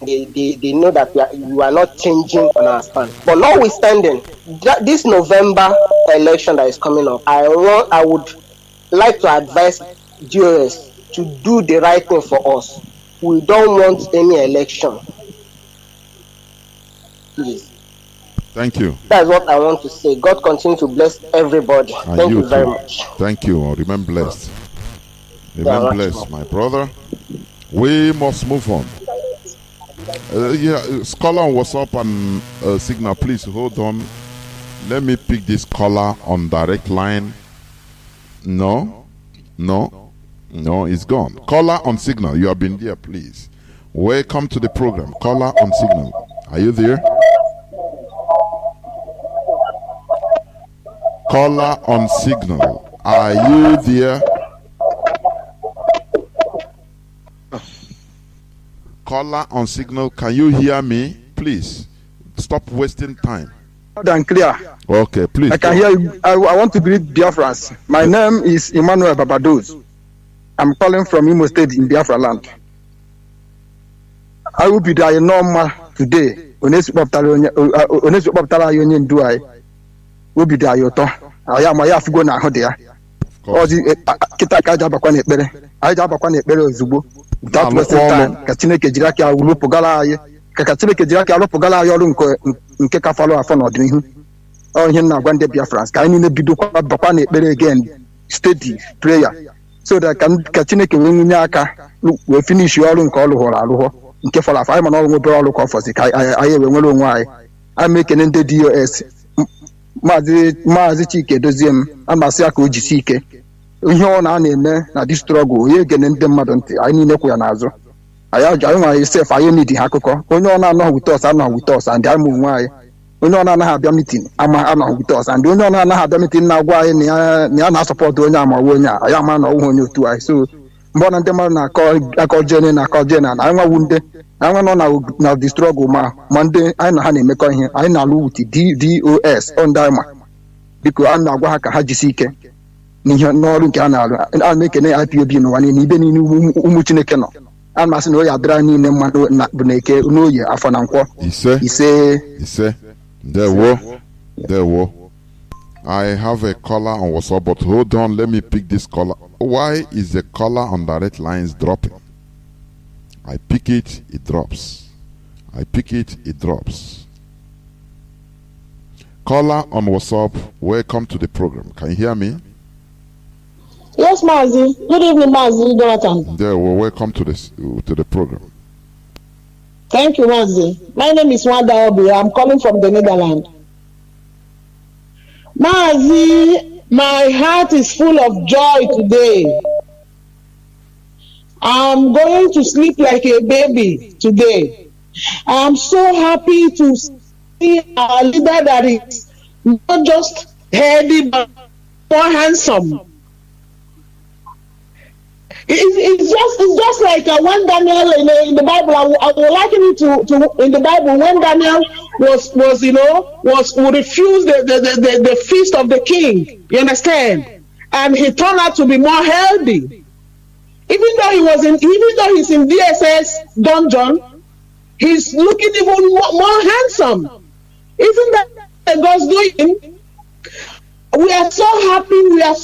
They know that we are not changing on our stand. But notwithstanding, this November election that is coming up, I would like to advise DOS to do the right thing for us. We don't want any election. Please. Thank you. That's what I want to say. God continue to bless everybody. And Thank you too. very much. Thank you. Remain blessed. Remain blessed, my brother. We must move on. Scholar on WhatsApp and Signal, please hold on. Let me pick this caller on direct line. No, it's gone. Caller on Signal, you have been there, please. Welcome to the program. Caller on Signal, are you there? Caller on Signal, are you there? Caller on Signal, can you hear me? Please stop wasting time. Loud and clear. Okay, please. I can hear you. I want to greet Biafrans. My name is Emmanuel Babados. I'm calling from Imo State in Biafra land. I will be there normal today. Onesi poptara onye ndu ai. Will be there yoto. Aya ma ya figo na ho dia. Ozi kita ka ja bakwa na ekpere. Ai ja bakwa na ekpere ozugbo. That was the time. Ka Chineke jiri aka alụpụgala anyị. Ka Chineke jiri aka alụpụgala anyị ọrụ nke ka falo afọ n'ọdịnihu. Ọ ihe na agwa ndị Biafrans ka anyị na-ebidokwa bakwa na ekpere again, steady prayer, so that ka Chineke wee nye aka wee finish ọrụ nke ọ lụghọrọ alụghọ nke fọrọ afọ. Anyị ma na ọrụ nwebere ọrụ ka ọ fọzi ka anyị wee nwere onwe anyị. Anyị ekene ndị DOS Mazi Chike dozie m amasị ya ka o jisi ike ihe ọ na-eme na dị strọgụl onye egene ndị mmadụ ntị anyị niile kwụ ya n'azụ anyị nwere sef anyị nidi ha akụkọ onye ọ na-anọghị wite ọs anọghị wite ọs andị ama onwe anyị onye ọ na-anaghị abịa mitin anọghị wite ọs andị onye ọ na-anaghị abịa mitin na-agwa anyị na ya na-asọpọtụ onye amawe onye a anyị ama na ọwụghị onye otu anyị so mgbe ọ na ndị mmadụ na-akọ jene na anyị nwawu ndị anyị nọ na the struggle ma ndị anyị na ha na-emekọ ihe anyị na-alụ wuti DOS ndị anyị ma biko a na-agwa ha ka ha jisi ike n'ihe n'ọrụ nke a na-alụ a na-ekene IPOB n'ụwa niile ibe niile ụmụ Chineke nọ a masị na oyi adịra niile mma bụ na eke n'oyi afọ na nkwọ ise There. I have a caller on WhatsApp, but hold on, let me pick this caller. Why is the caller on direct lines dropping? I pick it, it drops. I pick it, it drops. Caller on WhatsApp, welcome to the program. Can you hear me? Yes, Mazi. Good evening, Mazi. Jonathan. There, well, welcome to the program. Thank you, Mazi. My name is Wanda Obi. I'm calling from the Netherlands. Mazi, my heart is full of joy today. I'm going to sleep like a baby today. I'm so happy to see our leader that is not just heady but more handsome. It's just like when Daniel in the Bible. I would liken it to in the Bible when Daniel was refused the feast of the king. You understand? And he turned out to be more healthy. Even though he's in DSS dungeon, he's looking even more handsome. Isn't that God's doing? We are so happy. We are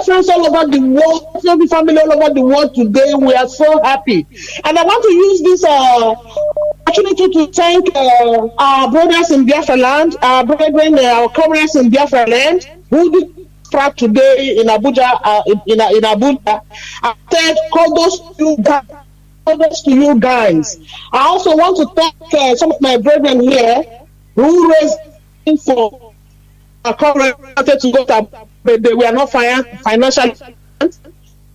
friends all over the world, every family all over the world today. We are so happy. And I want to use this opportunity to thank our brothers in Biafra land, our brethren, our comrades in Biafra land, who did track today in Abuja. In Abuja, I said, kudos to you guys. I also want to thank some of my brethren here who raised for wanted to go to, but they were not financially.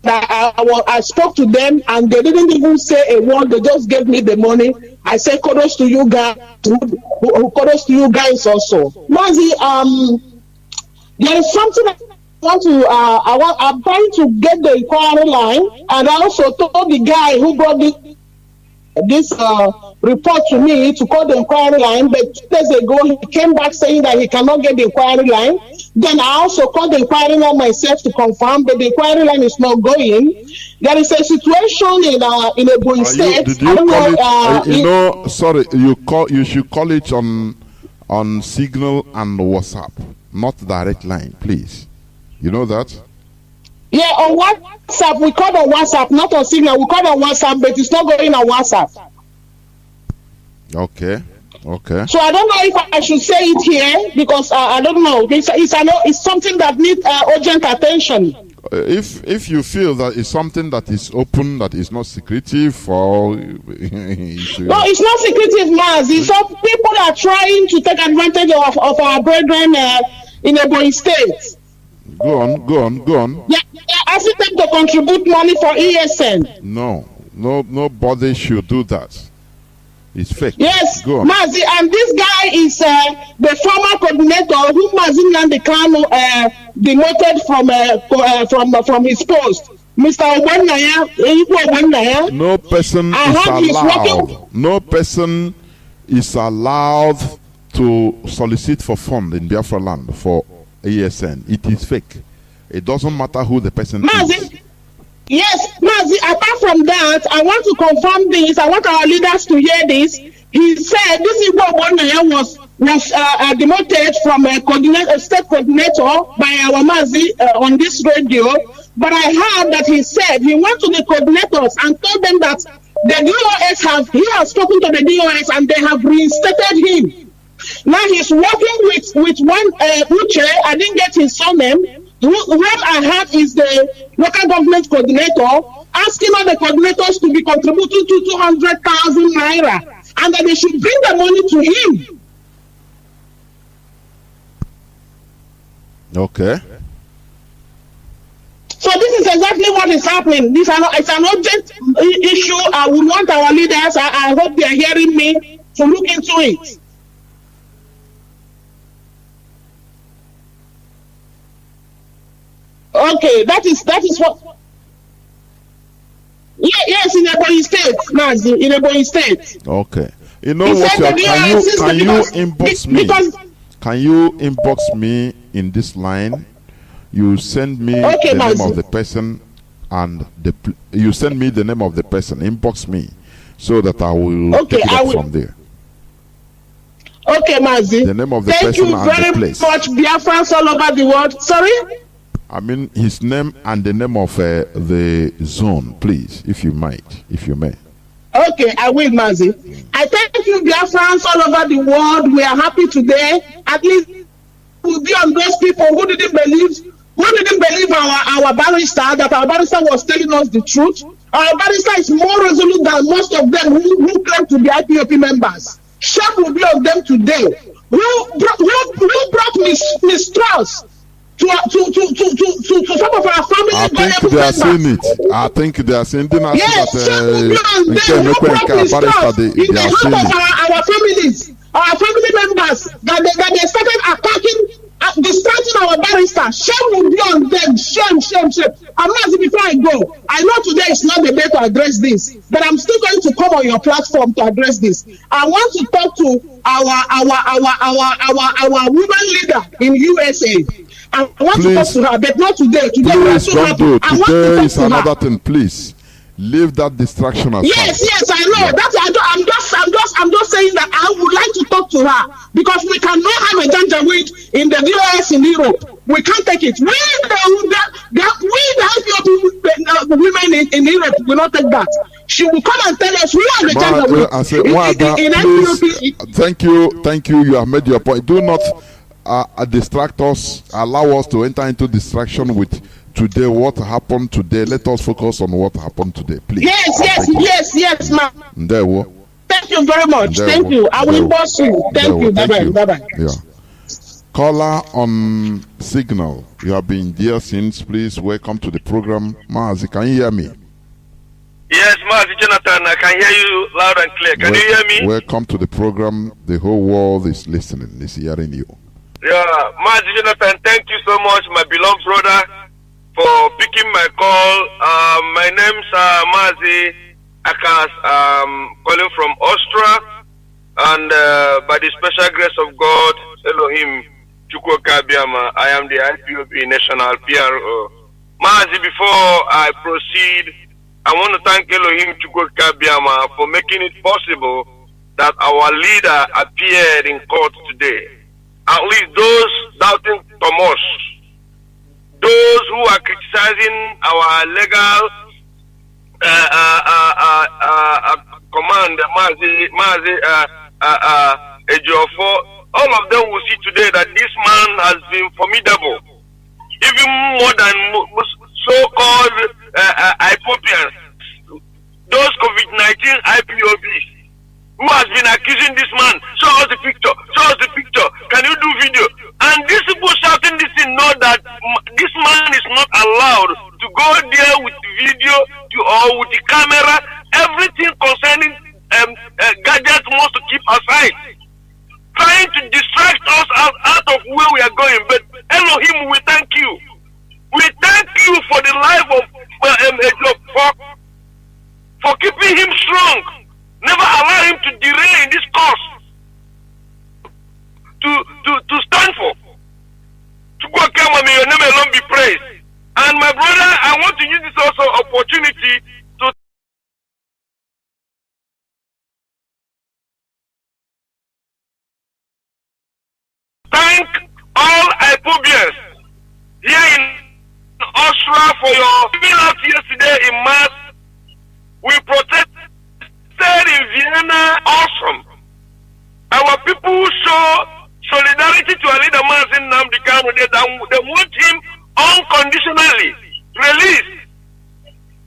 I spoke to them and they didn't even say a word. They just gave me the money. I said kudos to you guys. Kudos to you guys also. Mazi, there is something I want to. I'm trying to get the inquiry line, and I also told the guy who brought this report to me to call the inquiry line, but 2 days ago he came back saying that he cannot get the inquiry line. Then I also called the inquiry line myself to confirm, but the inquiry line is not going. There is a situation in a Ebonyi state. You should call it on Signal and WhatsApp, not direct line, please. You know that? Yeah, on WhatsApp. We called on WhatsApp, not on Signal. We called on WhatsApp, but it's not going on WhatsApp. Okay. So I don't know if I should say it here because I don't know. It's something that needs urgent attention. If you feel that it's something that is open, that is not secretive, or no, it's not secretive, Mazi. Some people are trying to take advantage of our brethren in Ebonyi State. Go on. Yeah, asking them to contribute money for ESN. No, nobody should do that. It's fake. Yes, go on. Mazi, and this guy is the former coordinator who Nnamdi Kanu demoted from his post. Mr. Obanaya. No person is allowed. No person is allowed to solicit for fund in Biafra land for ASN. It is fake. It doesn't matter who the person is. Yes, Mazi, apart from that, I want to confirm this. I want our leaders to hear this. He said this Igbo Obanaya was demoted from a state coordinator by our Mazi on this radio. But I heard that he said he went to the coordinators and told them that the DOS he has spoken to the DOS and they have reinstated him. Now he's working with one Uche. I didn't get his surname. What I heard is the local government coordinator asking all the coordinators to be contributing to 200,000 naira and that they should bring the money to him. Okay. So this is exactly what is happening. It's an urgent issue. I would want our leaders, I hope they are hearing me, to look into it. Okay, that is what. Yes, in Ebonyi State, Mazi, in Ebonyi State. Okay. You know what? Can you inbox me? Can you inbox me in this line? You send me the name of the person and you send me the name of the person. Inbox me so that I will take it up from there. Okay, Mazi. The name of the person and the place. Thank you very much, Biafrans all over the world. Sorry? I mean his name and the name of the zone, please, if you may. Okay, I will, Mazi. I thank you, Biafrans all over the world. We are happy today. At least we'll be on those people who didn't believe our barrister, that our barrister was telling us the truth. Our barrister is more resolute than most of them who claim to be IPOP members. Shame will be on them today. Who brought Miss Strauss to some of our family? I think they are saying it. I think they are saying it. Yes, shame will be on them. Who brought Miss Strauss in the heart of our families, our family members, that they started attacking, distracting our barrister. Shame will be on them. Shame. I'm not, before I go, I know today is not the day to address this, but I'm still going to come on your platform to address this. I want to talk to our woman leader in USA. I want to talk to her, but not today. Please don't do it. Today is another thing. Please leave that distraction aside. Yes, I know. Yeah. I'm just saying that I would like to talk to her, because we cannot have a janjaweed in the US, in Europe. We can't take it. We the women in Europe will not take that. She will come and tell us we are the janjaweed. Thank you. You have made your point. Do not distract us. Allow us to enter into distraction with today. What happened today? Let us focus on what happened today, please. Yes, ma'am. Thank you very much. Thank you. I will boss you. Thank you. Bye-bye. Yeah. Caller on signal. You have been there since. Please welcome to the program. Mazi, can you hear me? Yes, Mazi Jonathan, I can hear you loud and clear. Can you hear me? Welcome to the program. The whole world is listening, is hearing you. Yeah, Mazi Jonathan, thank you so much, my beloved brother, for picking my call. My name's Mazi Akas, calling from Austria, and by the special grace of God, Elohim Chukwuka Biama, I am the IPOB National PRO. Mazi, before I proceed, I want to thank Elohim Chukwuka Biama for making it possible that our leader appeared in court today. At least those doubting Thomas, those who are criticizing our legal command, Mazi Ejiofor, all of them will see today that this man has been formidable, even more than so-called IPOPians, those COVID-19 IPOBs, who has been accusing this man. Show us the picture. Can you do video? And these people shouting this thing know that this man is not allowed to go there with the video or with the camera. Everything concerning gadgets wants to keep aside, trying to distract us out of where we are going. But Elohim, we thank you. We thank you for the life of for keeping him strong. Never allow him to derail in this cause. To stand for. To go come and may your name alone be praised. And my brother, I want to use this also opportunity to thank all IPOBians here in Austria for your giving out yesterday in March. We protested in Vienna. Awesome. Our people show solidarity to our leader, Mazi Nnamdi Kanu. They want him unconditionally released.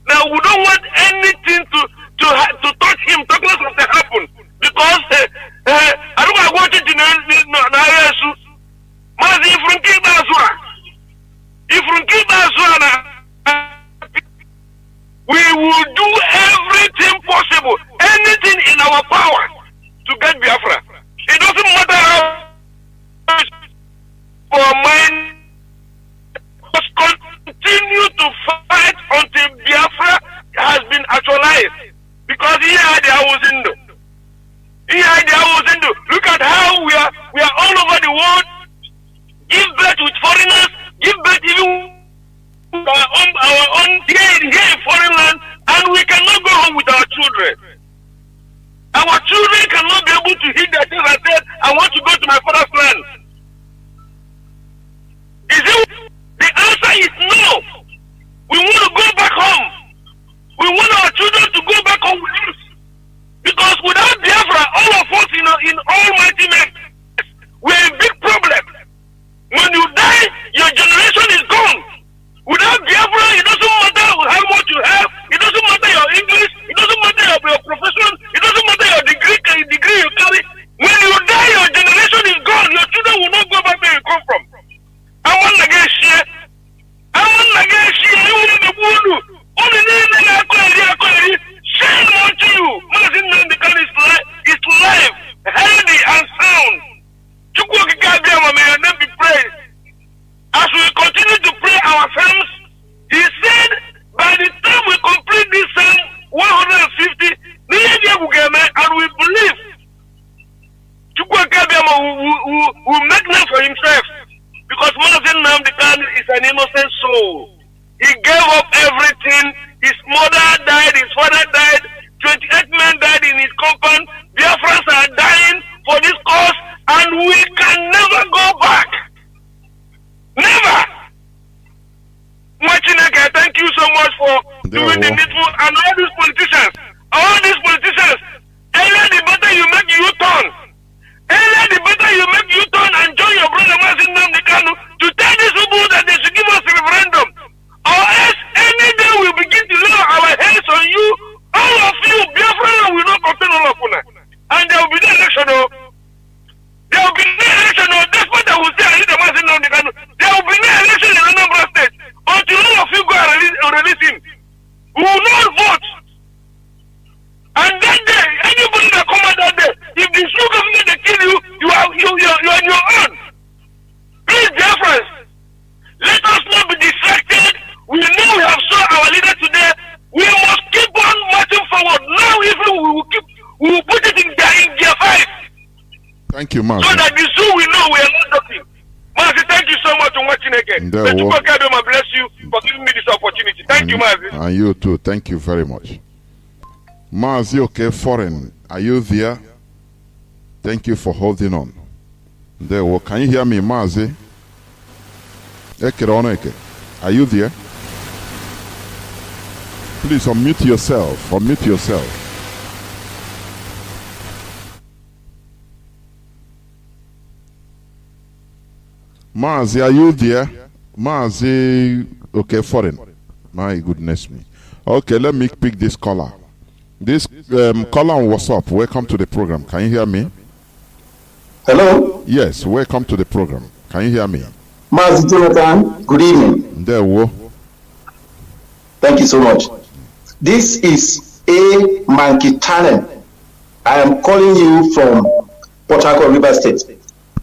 Now we don't want anything to touch him, talk less of to happen, because I don't want to Mazi Frankie Nazwa. for mine must continue to fight until Biafra has been actualized. Because here they are using them. Look at how we are all over the world. Give birth with foreigners, give birth even our own here in foreign land, and we cannot go home with our children. Our children cannot be able to hit their children and say, I want to go to my father's land. The answer is no. We want to go back home. We want our children to go back home with us. Because without Biafra, all of us in almighty men, we're a big problem. When you die, your generation is gone. Without Biafra, it doesn't matter how much you have, it doesn't matter your English, it doesn't matter your profession, it doesn't matter your degree you carry. When you die, your generation is gone. Your children will not go back where you come from. I want to get share. You want to go. Shame unto you. Mazi Nnamdi Kanu is live, healthy and sound. May your name be praised. As we continue to pray our films, he said, by the time we complete this 150, and we believe will make name for himself. Because Mazi Nnamdi Kanu is an innocent soul. He gave up everything. His mother died, his father died, 28 men died in his compound. Biafrans are dying for this cause, and we can never go back. Never. Machineke, thank you so much for doing the needful, and all these politicians, earlier the better you make U-turn. And join your brother Mazi Nnamdi Kanu to tell these people that they should give us a referendum. Or else any day we begin to lay our hands on you, all of you, Biafra will not contain all of us. And there will be no election. Despite that we say I need the Mazi Nnamdi Kanu, there will be no election in Anambra State until all of you go and release him. We will not vote. And that day, anybody that come out that day, if the Sioux government they kill you, you are on your own. Please, Biafrans, let us not be distracted. We know we have saw our leader today. We must keep on marching forward. Now even we will put it in gear 5. Thank you, Mazi. So that the Sioux will know we are not talking. Mazi, thank you so much for watching again. May God bless you for giving me this opportunity. Thank you, Mazi. And you too. Thank you very much. Mazi, okay, foreign. Are you there? Thank you for holding on. There, can you hear me, Mazi? Are you there? Please unmute yourself. Mazi, are you there? Mazi, okay, foreign. My goodness me. Okay, let me pick this caller. This caller on WhatsApp, welcome to the program. Can you hear me? Hello? Yes, welcome to the program. Can you hear me? Mazi Jonathan, good evening. There we go. Thank you so much. This is A. Mankitanen. I am calling you from Port Harcourt, River State.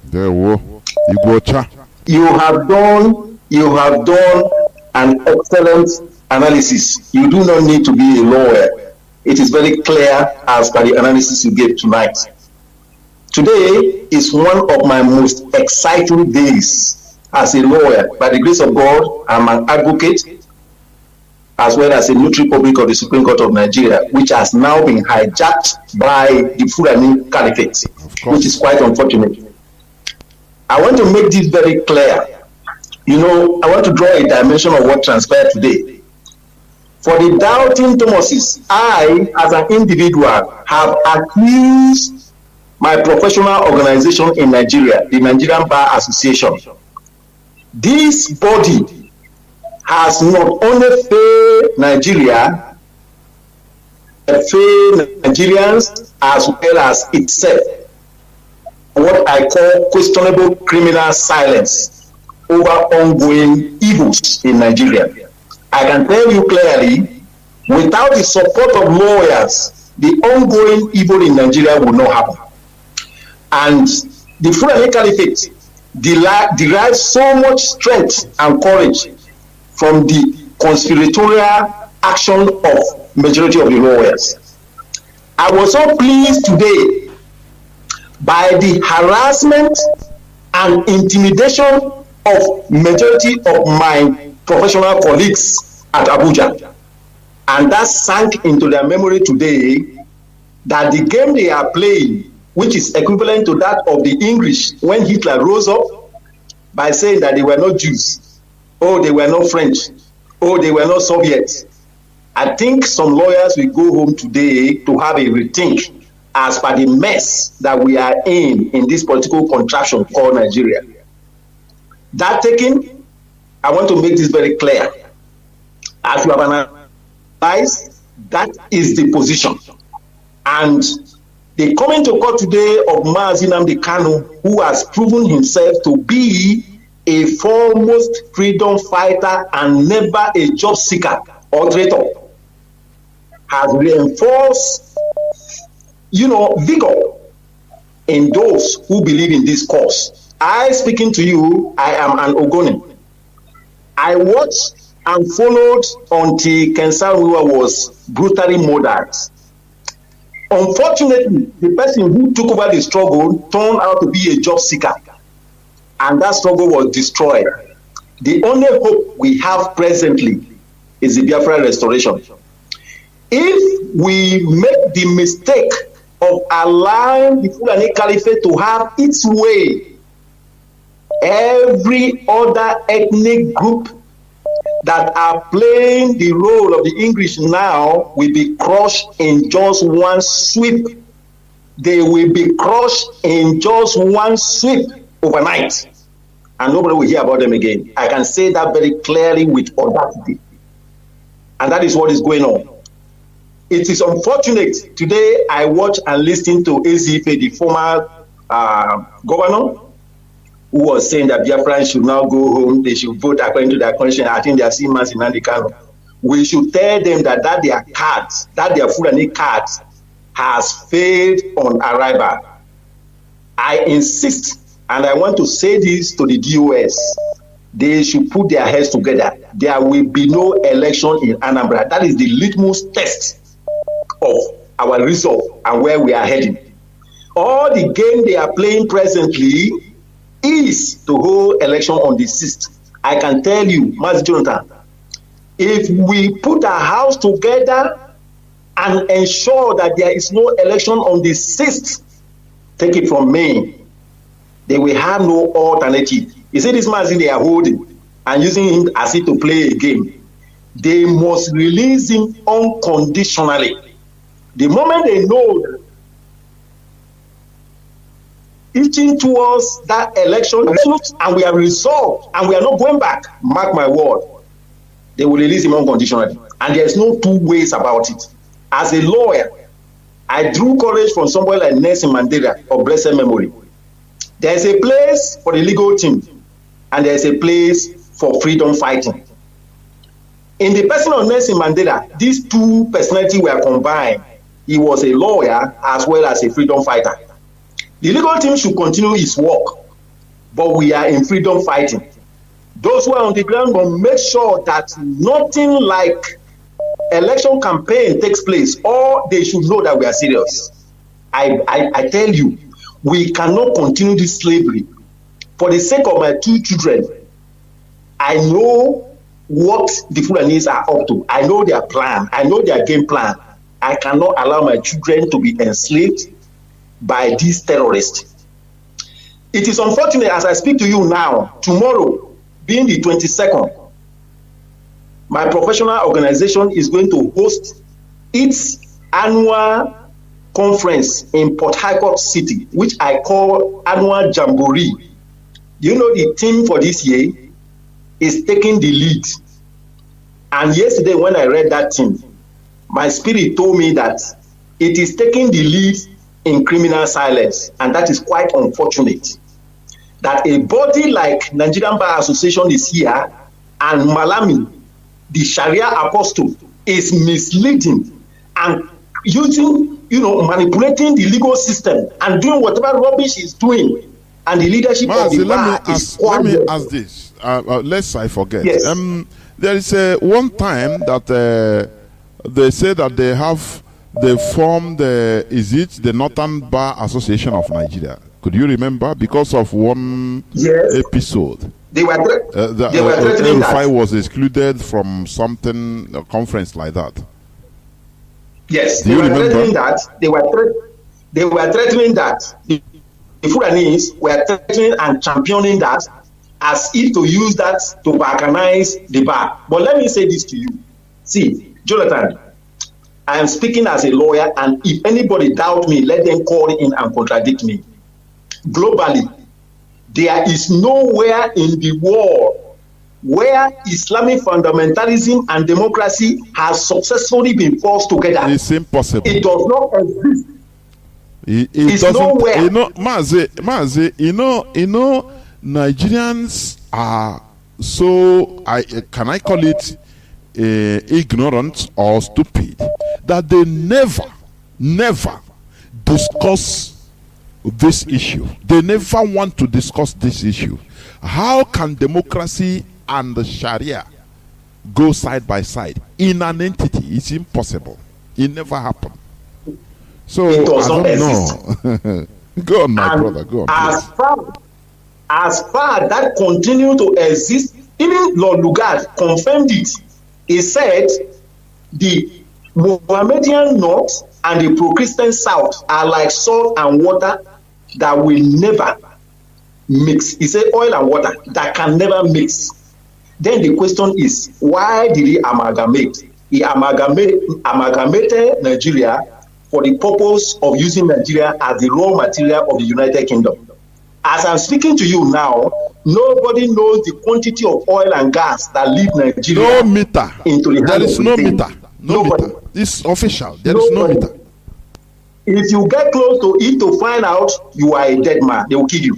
There we go. You have done an excellent analysis. You do not need to be a lawyer. It is very clear as per the analysis you gave tonight. Today is one of my most exciting days as a lawyer. By the grace of God, I'm an advocate as well as a notary public of the Supreme Court of Nigeria, which has now been hijacked by the Fulani Caliphate, which is quite unfortunate. I want to make this very clear. You know, I want to draw a dimension of what transpired today. For the doubting Thomases, I, as an individual, have accused my professional organization in Nigeria, the Nigerian Bar Association. This body has not only failed Nigeria, but failed Nigerians as well as itself. What I call questionable criminal silence over ongoing evils in Nigeria. I can tell you clearly, without the support of lawyers, the ongoing evil in Nigeria will not happen. And the Fulani Caliphate, derive so much strength and courage from the conspiratorial action of majority of the lawyers. I was so pleased today by the harassment and intimidation of majority of my professional colleagues at Abuja. And that sank into their memory today that the game they are playing, which is equivalent to that of the English when Hitler rose up by saying that they were not Jews, oh, they were not French, oh, they were not Soviets. I think some lawyers will go home today to have a rethink as per the mess that we are in this political contraption called Nigeria. That taken, I want to make this very clear. As you have analyzed, that is the position. And the coming to court today of Mazi Nnamdi Kanu, who has proven himself to be a foremost freedom fighter and never a job seeker or traitor, has reinforced, vigor in those who believe in this cause. I, speaking to you, I am an Ogoni. I watched and followed until Kensaruwa was brutally murdered. Unfortunately, the person who took over the struggle turned out to be a job seeker, and that struggle was destroyed. The only hope we have presently is the Biafra restoration. If we make the mistake of allowing the Fulani Caliphate to have its way, every other ethnic group that are playing the role of the English now will be crushed in just one sweep. They will be crushed in just one sweep overnight, and nobody will hear about them again. I can say that very clearly with audacity, and that is what is going on. It is unfortunate. Today I watched and listened to Ezife, the former governor, who was saying that Biafrans should now go home, they should vote according to their conscience. I think they are seeing Mazi Nnamdi Kanu. We should tell them that their cards, that their Fulani cards has failed on arrival. I insist, and I want to say this to the DOS, they should put their heads together. There will be no election in Anambra. That is the litmus test of our result and where we are heading. All the game they are playing presently is to hold election on the 6th. I can tell you, Mazi Jonathan, if we put our house together and ensure that there is no election on the 6th, take it from me, they will have no alternative. You see this Mazi they are holding and using him as if to play a game. They must release him unconditionally. The moment they know that itching towards that election, and we are resolved, and we are not going back, mark my word, they will release him unconditionally. And there's no two ways about it. As a lawyer, I drew courage from somewhere like Nelson Mandela of blessed memory. There's a place for the legal team, and there's a place for freedom fighting. In the person of Nelson Mandela, these two personalities were combined. He was a lawyer as well as a freedom fighter. The legal team should continue its work, but we are in freedom fighting. Those who are on the ground will make sure that nothing like election campaign takes place, or they should know that we are serious. I tell you, we cannot continue this slavery. For the sake of my two children, I know what the Fulanis are up to. I know their plan. I know their game plan. I cannot allow my children to be enslaved by these terrorists. It is unfortunate as I speak to you now, tomorrow, being the 22nd, my professional organization is going to host its annual conference in Port Harcourt City, which I call annual Jamboree. You know the theme for this year is taking the lead. And yesterday when I read that theme, my spirit told me that it is taking the lead in criminal silence, and that is quite unfortunate. That a body like Nigerian Bar Association is here, and Malami, the Sharia apostle, is misleading and using, manipulating the legal system and doing whatever rubbish he's doing. and the leadership of Mazi, the bar is quiet. let me ask this. Lest I forget. Yes. There is one time that they say that they formed is it the Northern Bar Association of Nigeria? Could you remember? Because of one episode, they were threatening that. El-Rufai was excluded from something, a conference like that. Yes, Do you remember? Threatening that. They were threatening that. The Fulanis were threatening and championing that as if to use that to balkanize the bar. But let me say this to you. See, Jonathan, I am speaking as a lawyer, and if anybody doubt me, let them call in and contradict me. Globally, there is nowhere in the world where Islamic fundamentalism and democracy has successfully been forced together. It's impossible. It does not exist. It doesn't. Nowhere. You know, Mazi, you know, Nigerians are so, can I call it ignorant or stupid, that they never discuss this issue. They never want to discuss this issue. How can democracy and the Sharia go side by side in an entity? It's impossible. It never happened. So it does I not don't know. Go on, my brother. Go on. As far that continue to exist, even Lord Lugard confirmed it. He said the Mohammedan North and the pro-Christian South are like salt and water that will never mix. He said oil and water that can never mix. Then the question is, why did he amalgamate? He amalgamated Nigeria for the purpose of using Nigeria as the raw material of the United Kingdom. As I'm speaking to you now, nobody knows the quantity of oil and gas that leave Nigeria. No meter. Into the There is no meter. Nobody. Meter. It's official. There is no meter. If you get close to it to find out, you are a dead man. They will kill you.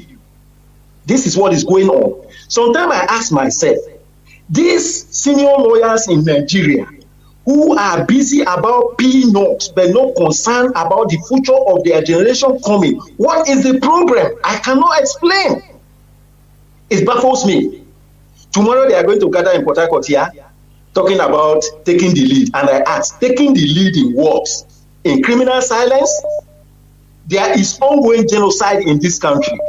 This is what is going on. Sometimes I ask myself, these senior lawyers in Nigeria who are busy about peanuts but not concerned about the future of their generation coming, what is the problem? I cannot explain. It baffles me. Tomorrow they are going to gather in Port Harcourt here, talking about taking the lead. And I ask, taking the lead in what? In criminal silence? There is ongoing genocide in this country.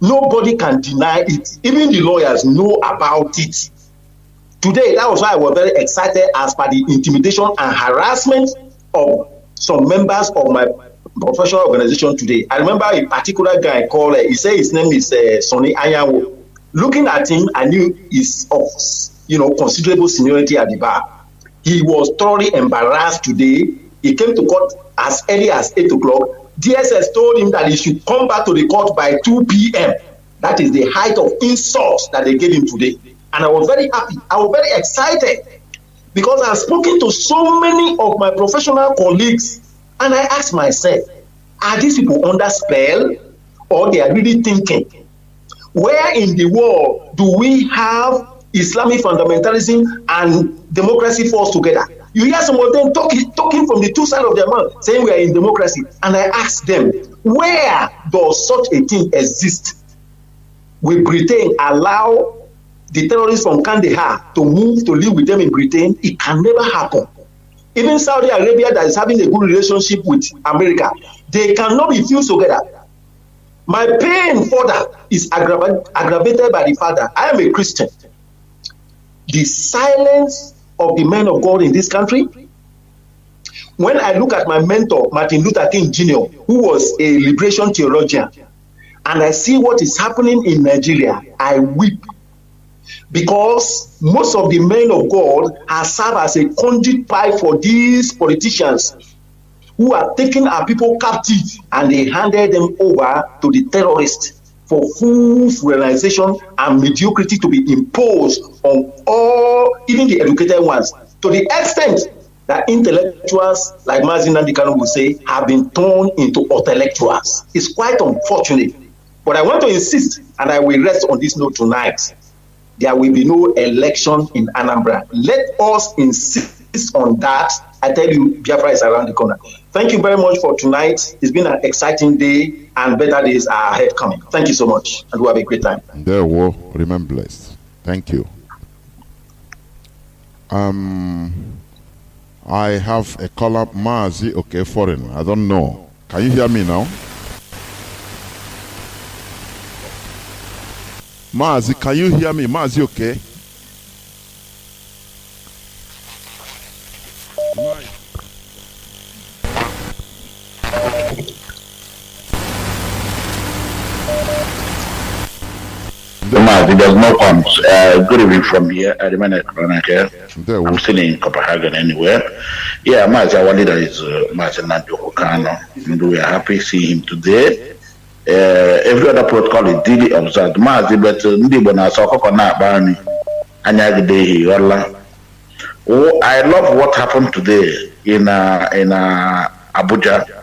Nobody can deny it. Even the lawyers know about it. Today, that was why I was very excited as per the intimidation and harassment of some members of my professional organization today. I remember a particular guy called, he said his name is Sonny Ayawo. Looking at him, I knew he's of considerable seniority at the bar. He was thoroughly embarrassed today. He came to court as early as 8 o'clock. DSS told him that he should come back to the court by 2 p.m. That is the height of insults that they gave him today. And I was very happy. I was very excited because I've spoken to so many of my professional colleagues, and I asked myself, are these people under spell or they are really thinking? Where in the world do we have Islamic fundamentalism and democracy forced together? You hear some of them talking from the two sides of their mouth, saying we are in democracy. And I ask them, where does such a thing exist? Will Britain allow the terrorists from Kandahar to move to live with them in Britain? It can never happen. Even Saudi Arabia, that is having a good relationship with America, they cannot be fused together. My pain further is aggravated by the father. I am a Christian. The silence of the men of God in this country. When I look at my mentor, Martin Luther King Jr., who was a liberation theologian, and I see what is happening in Nigeria, I weep. Because most of the men of God have served as a conduit pipe for these politicians who are taking our people captive, and they handed them over to the terrorists for full realization and mediocrity to be imposed on all, even the educated ones, to the extent that intellectuals like Mazi Nnamdi Kanu will say have been turned into intellectuals. It's quite unfortunate. But I want to insist, and I will rest on this note tonight, there will be no election in Anambra. Let us insist on that. I tell you, Biafra is around the corner. Thank you very much for tonight. It's been an exciting day, and better days are ahead coming. Thank you so much, and we'll have a great time. There will remain blessed. Thank you. I have a caller, Mazi, okay, foreign. I don't know. Can you hear me now? Mazi, can you hear me? Mazi, okay? Mazi, there's no comments. Good evening from here. I remain at Chronicle. I'm still in Copenhagen anywhere. Yeah, Mazi, our leader is Mazi Nnamdi Kanu, and we are happy to see him today. Every other protocol is duly observed. Mazi, but Ndibo na soko na bani anyagide yola. Oh, I love what happened today in Abuja.